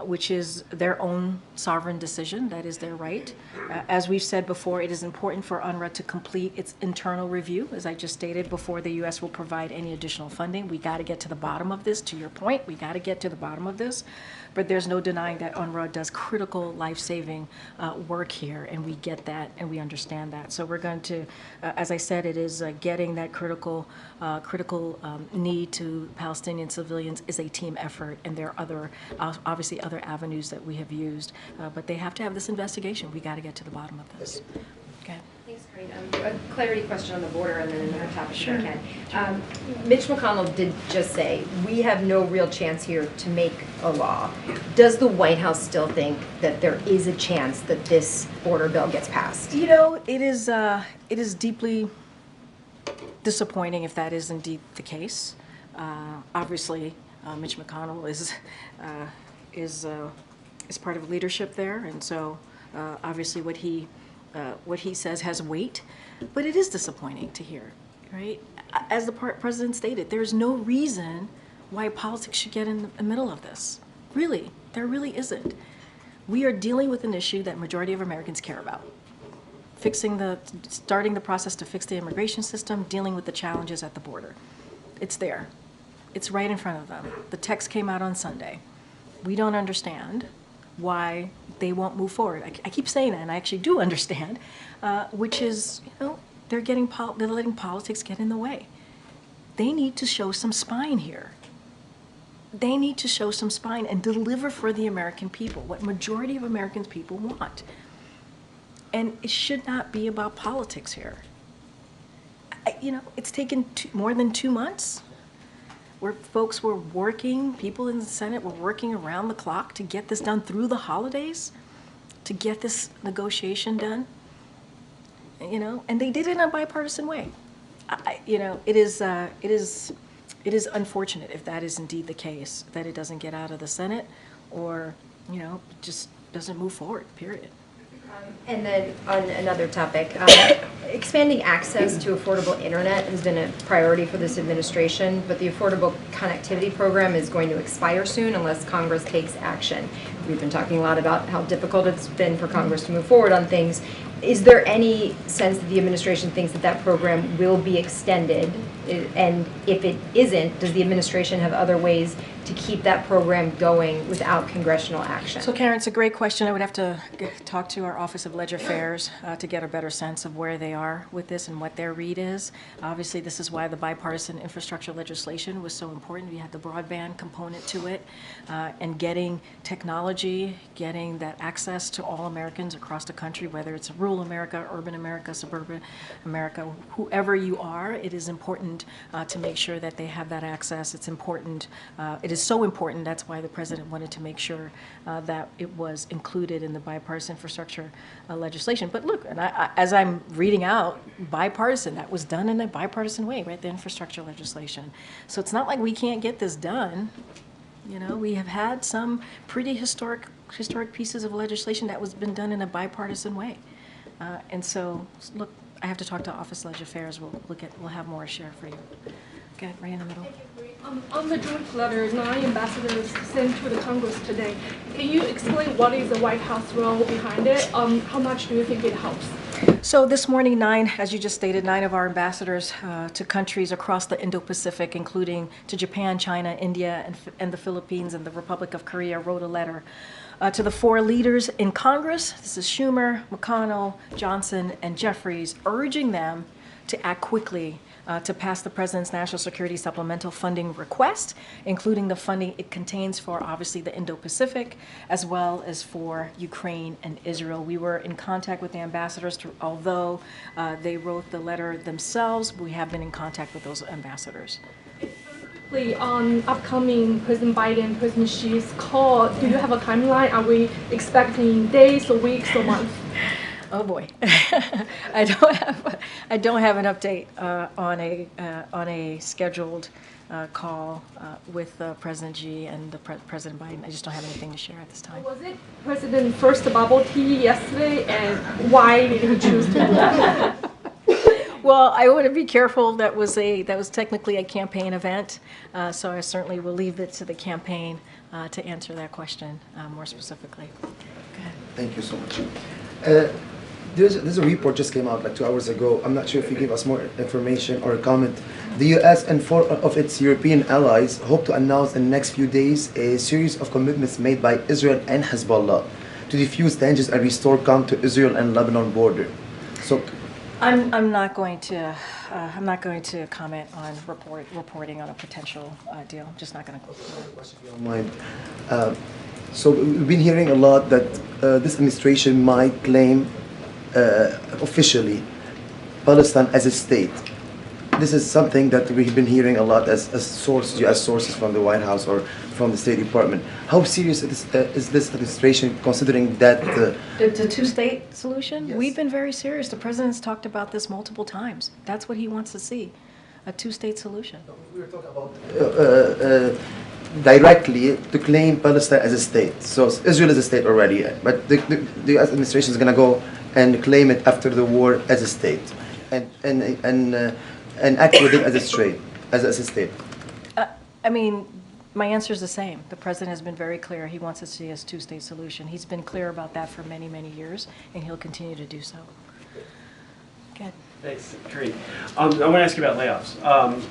which is their own sovereign decision. That is their right. As we've said before, it is important for UNRWA to complete its internal review, as I just stated, before the U.S. will provide any additional funding. We got to get to the bottom of this. To your point, we got to get to the bottom of this. But there's no denying that UNRWA does critical life-saving work here, and we get that and we understand that. So we're going to, as I said, it is getting that critical need to Palestinian civilians is a team effort, and there are other, obviously other avenues that we have used, but they have to have this investigation. We got to get to the bottom of this. Okay. Thanks, Karine. A clarity question on the border and then another topic Sure. if I can. Mitch McConnell did just say, we have no real chance here to make a law. Does the White House still think that there is a chance that this border bill gets passed? You know, it is deeply disappointing if that is indeed the case. Obviously, Mitch McConnell is part of leadership there, and so obviously what he says has weight, but it is disappointing to hear, right? As the president stated, there's no reason why politics should get in the middle of this. Really, there really isn't. We are dealing with an issue that majority of Americans care about. Starting the process to fix the immigration system, dealing with the challenges at the border. It's there. It's right in front of them. The text came out on Sunday. We don't understand why they won't move forward. I keep saying that, and I actually do understand, which is, you know, they're letting politics get in the way. They need to show some spine here. They need to show some spine and deliver for the American people what majority of American people want. And it should not be about politics here. You know, it's taken more than 2 months where folks were working, people in the Senate were working around the clock to get this done through the holidays, to get this negotiation done, you know, and they did it in a bipartisan way. You know, it is unfortunate if that is indeed the case, that it doesn't get out of the Senate or, you know, just doesn't move forward, period. And then on another topic, expanding access to affordable internet has been a priority for this administration, but the Affordable Connectivity Program is going to expire soon unless Congress takes action. We've been talking a lot about how difficult it's been for Congress to move forward on things. Is there any sense that the administration thinks that that program will be extended? And if it isn't, does the administration have other ways to keep that program going without congressional action? So, Karen, it's a great question. I would have to talk to our Office of Ledger Affairs to get a better sense of where they are with this and what their read is. Obviously, this is why the bipartisan infrastructure legislation was so important. We had the broadband component to it, and getting technology, getting that access to all Americans across the country, whether it's rural America, urban America, suburban America, whoever you are, it is important to make sure that they have that access. It's important. It is so important. That's why the president wanted to make sure that it was included in the bipartisan infrastructure legislation. But look, and as I'm reading out, bipartisan, that was done in a bipartisan way, right? The infrastructure legislation. So it's not like we can't get this done. You know, we have had some pretty historic pieces of legislation that was been done in a bipartisan way. And so, look, I have to talk to Office of Ledger Affairs. We'll have more to share for you. Okay, right in the middle. On the joint letter 9 ambassadors sent to the Congress today, can you explain what is the White House role behind it? How much do you think it helps? So this morning, as you just stated, 9 of our ambassadors to countries across the Indo-Pacific, including to Japan, China, India, and the Philippines, and the Republic of Korea, wrote a letter to the 4 leaders in Congress. This is Schumer, McConnell, Johnson, and Jeffries, urging them to act quickly to pass the President's National Security Supplemental Funding request, including the funding it contains for, obviously, the Indo-Pacific, as well as for Ukraine and Israel. We were in contact with the ambassadors, although they wrote the letter themselves. We have been in contact with those ambassadors. On upcoming President Biden, President Xi's call, do you have a timeline? Are we expecting days or weeks or months? Oh boy, I don't have an update on a scheduled call with President Xi and President Biden. I just don't have anything to share at this time. Was it President first bubble tea yesterday, and why did he choose to do that? Well, I want to be careful. That was technically a campaign event, so I certainly will leave it to the campaign to answer that question more specifically. Go ahead. Thank you so much. There's a report just came out like 2 hours ago. I'm not sure if you give us more information or a comment. The U.S. and four of its European allies hope to announce in the next few days a series of commitments made by Israel and Hezbollah to defuse tensions and restore calm to Israel and Lebanon border. So. I'm not going to comment on reporting on a potential deal. I'm just not going to. So we've been hearing a lot that this administration might claim officially Palestine as a state. This is something that we've been hearing a lot as sources, U.S. sources from the White House or from the State Department. How serious is this administration considering that? The two-state solution? Yes. We've been very serious. The president's talked about this multiple times. That's what he wants to see, a two-state solution. We were talking about directly to claim Palestine as a state. So Israel is a state already, but the U.S. administration is going to go and claim it after the war as a state, and act with it as a state. I mean, my answer is the same. The president has been very clear. He wants to see a two-state solution. He's been clear about that for many, many years, and he'll continue to do so. Good. Thanks, Karine. I want to ask you about layoffs.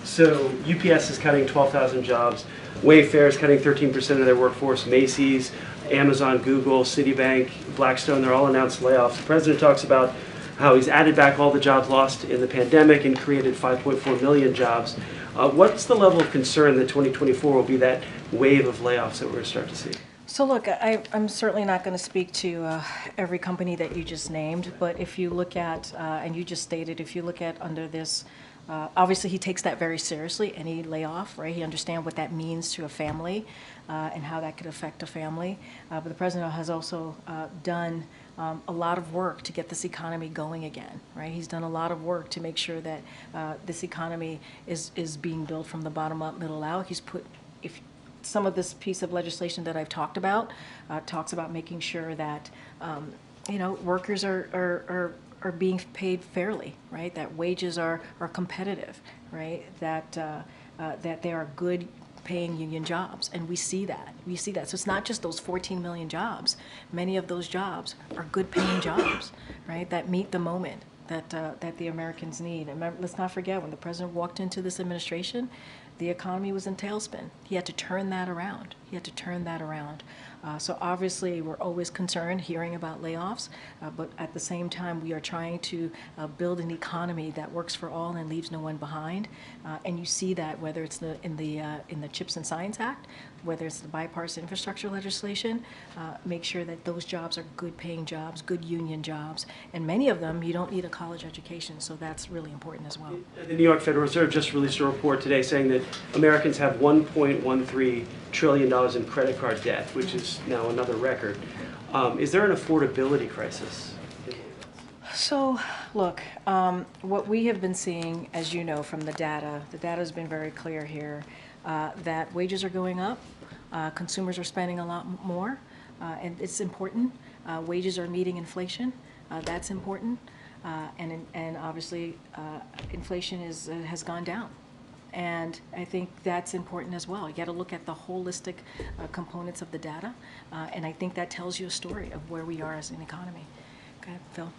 So UPS is cutting 12,000 jobs. Wayfair is cutting 13% of their workforce. Macy's, Amazon, Google, Citibank, Blackstone, they're all announced layoffs. The president talks about how he's added back all the jobs lost in the pandemic and created 5.4 million jobs. What's the level of concern that 2024 will be that wave of layoffs that we're going to start to see? So look, I'm certainly not going to speak to every company that you just named, but if you look at, and you just stated, if you look at under this, obviously he takes that very seriously, any layoff, right? He understands what that means to a family and how that could affect a family. But the president has also done a lot of work to get this economy going again, right? He's done a lot of work to make sure that this economy is being built from the bottom up, middle out. He's put, if some of this piece of legislation that I've talked about talks about making sure that workers are being paid fairly, right? That wages are competitive, right? That they are good paying union jobs, and we see that. So it's not just those 14 million jobs. Many of those jobs are good paying jobs, right? That meet the moment that the Americans need. And let's not forget, when the president walked into this administration, the economy was in tailspin. He had to turn that around. So obviously, we're always concerned hearing about layoffs, but at the same time, we are trying to build an economy that works for all and leaves no one behind. And you see that whether it's in the CHIPS and Science Act, whether it's the bipartisan infrastructure legislation, make sure that those jobs are good-paying jobs, good union jobs, and many of them you don't need a college education, so that's really important as well. The New York Federal Reserve just released a report today saying that Americans have $1.13 trillion in credit card debt, which is now another record. Is there an affordability crisis? So, look, what we have been seeing, as you know from the data has been very clear here, that wages are going up, consumers are spending a lot more, and it's important. Wages are meeting inflation, that's important, and obviously inflation has gone down. And I think that's important as well. You got to look at the holistic components of the data, and I think that tells you a story of where we are as an economy. Okay, Phil.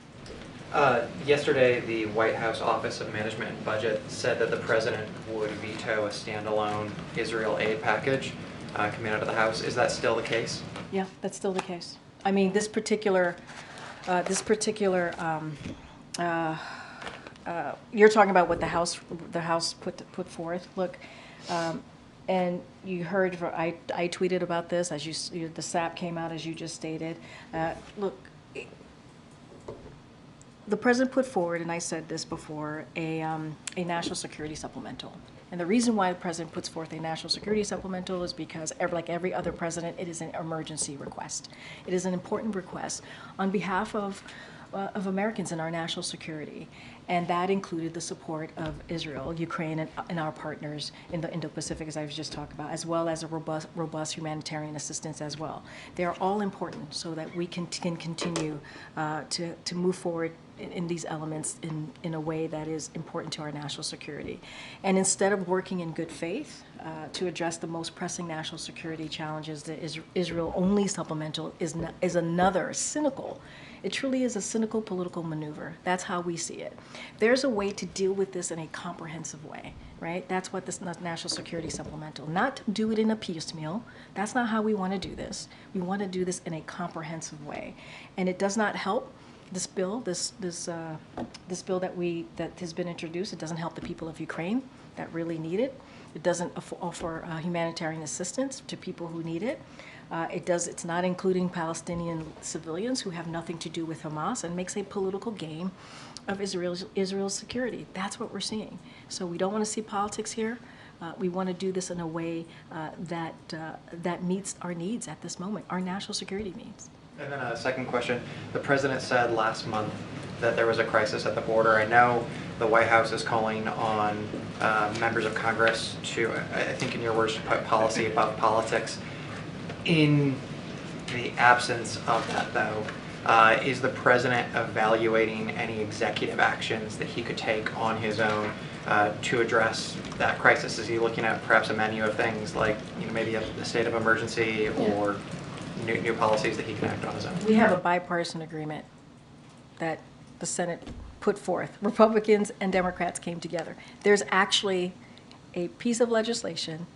Yesterday, the White House Office of Management and Budget said that the president would veto a standalone Israel aid package coming out of the House. Is that still the case? Yeah, that's still the case. I mean, this particular you're talking about what the House put forth. Look, and you heard, I tweeted about this as the SAP came out as you just stated. Look, the president put forward, and I said this before, a national security supplemental, And the reason why the president puts forth a national security supplemental is because, like every other president, it is an emergency request. It is an important request on behalf of Americans and our national security. And that included the support of Israel, Ukraine, and our partners in the Indo-Pacific, as I was just talking about, as well as a robust humanitarian assistance as well. They are all important so that we can continue to move forward in these elements in a way that is important to our national security. And instead of working in good faith to address the most pressing national security challenges, the Israel-only supplemental is another cynical. It truly is a cynical political maneuver. That's how we see it. There's a way to deal with this in a comprehensive way, right? That's what this national security supplemental, not to do it in a piecemeal. That's not how we want to do this. We want to do this in a comprehensive way. And it does not help this bill, this bill that has been introduced. It doesn't help the people of Ukraine that really need it. It doesn't offer humanitarian assistance to people who need it. It's not including Palestinian civilians who have nothing to do with Hamas, and makes a political game of Israel's security. That's what we're seeing. So we don't want to see politics here. We want to do this in a way that meets our needs at this moment, our national security needs. And then a second question. The president said last month that there was a crisis at the border. I know the White House is calling on members of Congress to, I think in your words, to put policy above politics. In the absence of that, though, is the president evaluating any executive actions that he could take on his own to address that crisis? Is he looking at perhaps a menu of things like, maybe a state of emergency or new policies that he can act on his own? We have a bipartisan agreement that the Senate put forth. Republicans and Democrats came together. There's actually a piece of legislation.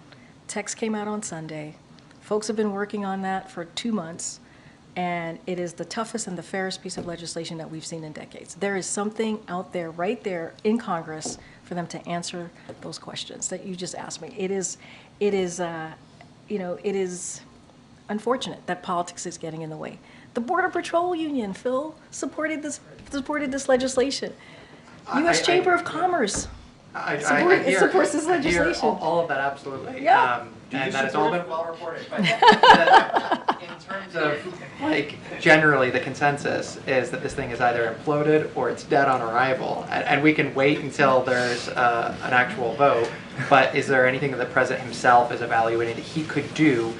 Text came out on Sunday. Folks have been working on that for 2 months, and it is the toughest and the fairest piece of legislation that we've seen in decades. There is something out there, right there in Congress, for them to answer those questions that you just asked me. It is unfortunate that politics is getting in the way. The Border Patrol Union, Phil, supported this legislation. U.S. Chamber of Commerce supports this legislation. All of that, absolutely. Yeah. And that has all been well reported. But in terms of, generally the consensus is that this thing is either imploded or it's dead on arrival. And we can wait until there's an actual vote. But is there anything that the president himself is evaluating that he could do,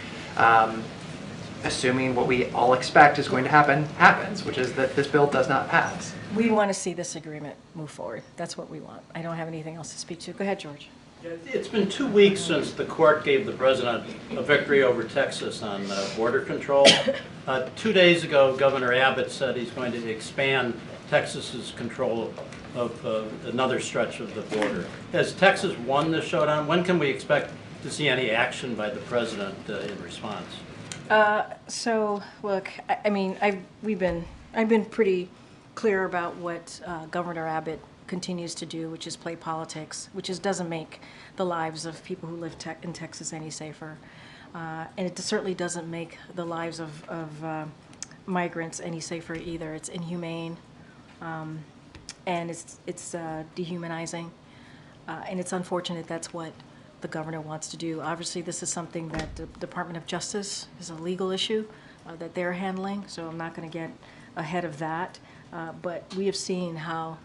assuming what we all expect is going to happen happens, which is that this bill does not pass? We want to see this agreement move forward. That's what we want. I don't have anything else to speak to. Go ahead, George. It's been 2 weeks since the court gave the president a victory over Texas on border control. 2 days ago, Governor Abbott said he's going to expand Texas's control of another stretch of the border. Has Texas won this showdown? When can we expect to see any action by the president in response? So look, I mean, I've been pretty clear about what Governor Abbott continues to do, which is play politics, which doesn't make the lives of people who live in Texas any safer, and it certainly doesn't make the lives of migrants any safer either. It's inhumane, and it's dehumanizing, and it's unfortunate that's what the governor wants to do. Obviously, this is something that the Department of Justice is a legal issue that they're handling, so I'm not going to get ahead of that. But we have seen how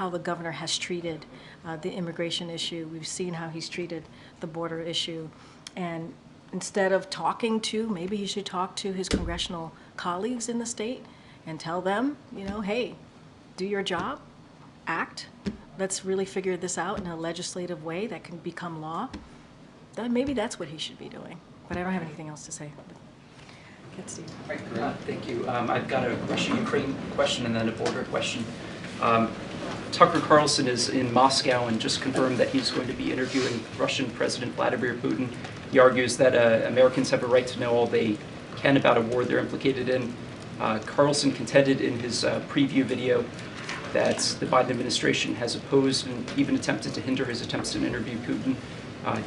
the governor has treated the immigration issue. We've seen how he's treated the border issue. And instead of maybe he should talk to his congressional colleagues in the state and tell them, hey, do your job, act. Let's really figure this out in a legislative way that can become law. Then maybe that's what he should be doing. But I don't have anything else to say. Thank you. I've got a Russia-Ukraine question and then a border question. Tucker Carlson is in Moscow and just confirmed that he's going to be interviewing Russian President Vladimir Putin. He argues that Americans have a right to know all they can about a war they're implicated in. Carlson contended in his preview video that the Biden administration has opposed and even attempted to hinder his attempts to interview Putin.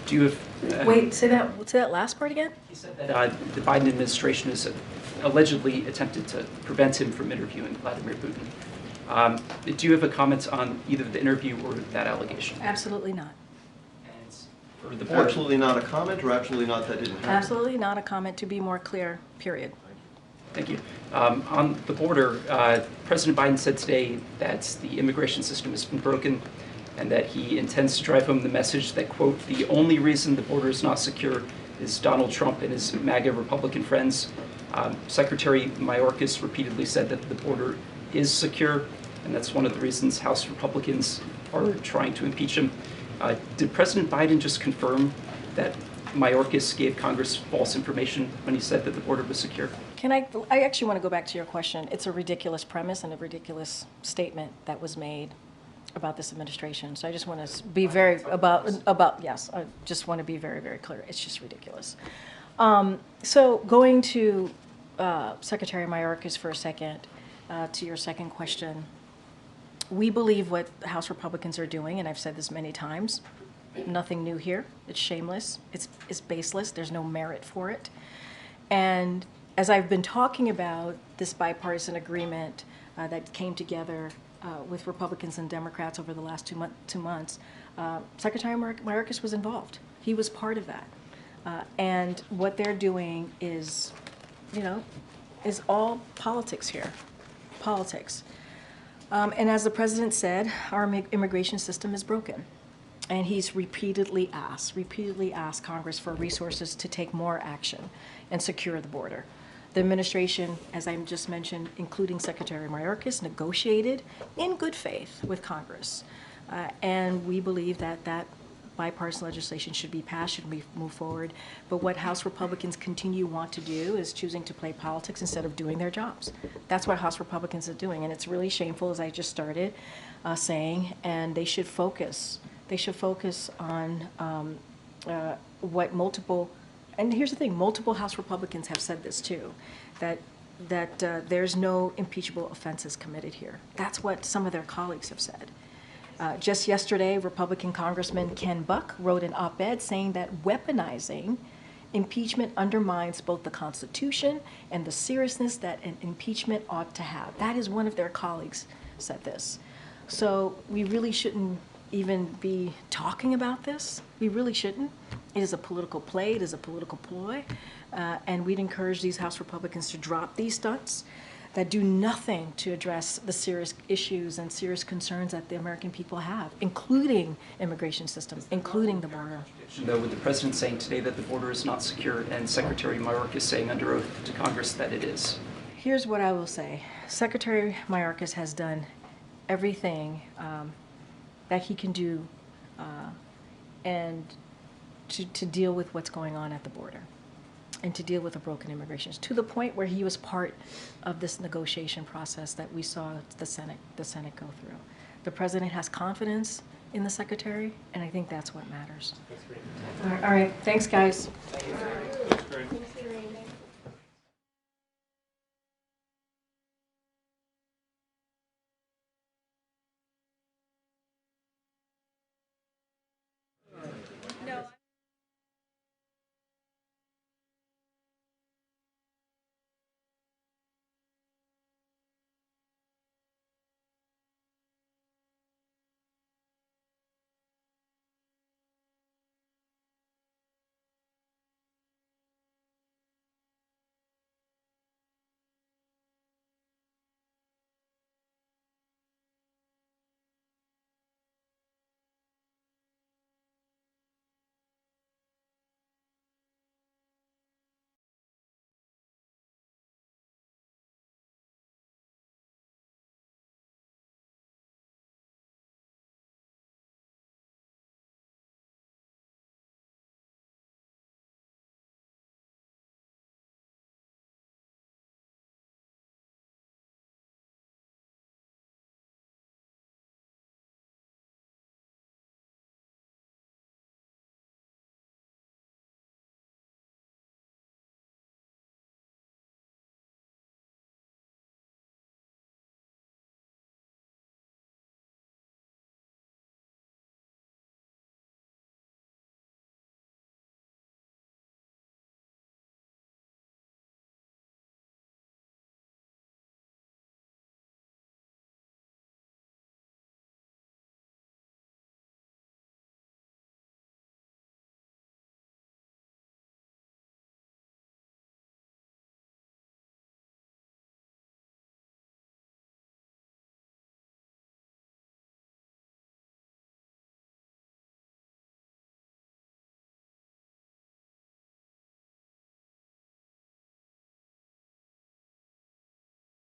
Do you have... Wait, say that last part again? He said that the Biden administration has allegedly attempted to prevent him from interviewing Vladimir Putin. Do you have a comment on either the interview or that allegation? Absolutely not. And for the board. Absolutely not a comment, or absolutely not that didn't happen? Absolutely not a comment, to be more clear, period. Thank you. On the border, President Biden said today that the immigration system has been broken and that he intends to drive home the message that, quote, the only reason the border is not secure is Donald Trump and his MAGA Republican friends. Secretary Mayorkas repeatedly said that the border is secure, and that's one of the reasons House Republicans are trying to impeach him. Did President Biden just confirm that Mayorkas gave Congress false information when he said that the border was secure? I actually want to go back to your question. It's a ridiculous premise and a ridiculous statement that was made about this administration. So I just want to be very, yes, I just want to be very, very clear. It's just ridiculous. So going to Secretary Mayorkas for a second, to your second question, we believe what House Republicans are doing, and I've said this many times, nothing new here. It's shameless. It's baseless. There's no merit for it. And as I've been talking about this bipartisan agreement that came together with Republicans and Democrats over the last two months, Secretary Mayorkas was involved. He was part of that. And what they're doing is, is all politics here. Politics. And as the president said, our immigration system is broken. And he's repeatedly asked Congress for resources to take more action and secure the border. The administration, as I just mentioned, including Secretary Mayorkas, negotiated in good faith with Congress. And we believe that that bipartisan legislation should be passed, should we move forward. But what House Republicans want to do is choosing to play politics instead of doing their jobs. That's what House Republicans are doing. And it's really shameful, as I just started saying, and they should focus. They should focus on what multiple, and here's the thing, multiple House Republicans have said this too, that there's no impeachable offenses committed here. That's what some of their colleagues have said. Just yesterday, Republican Congressman Ken Buck wrote an op-ed saying that weaponizing impeachment undermines both the Constitution and the seriousness that an impeachment ought to have. That is one of their colleagues said this. So we really shouldn't even be talking about this. We really shouldn't. It is a political play. It is a political ploy. And we'd encourage these House Republicans to drop these stunts that do nothing to address the serious issues and serious concerns that the American people have, including immigration systems, including the border. Though, with the president saying today that the border is not secure and Secretary Mayorkas saying under oath to Congress that it is. Here's what I will say. Secretary Mayorkas has done everything that he can do and to deal with what's going on at the border and to deal with the broken immigration, to the point where he was part of this negotiation process that we saw the Senate go through. The president has confidence in the secretary, and I think that's what matters. All right, thanks, guys.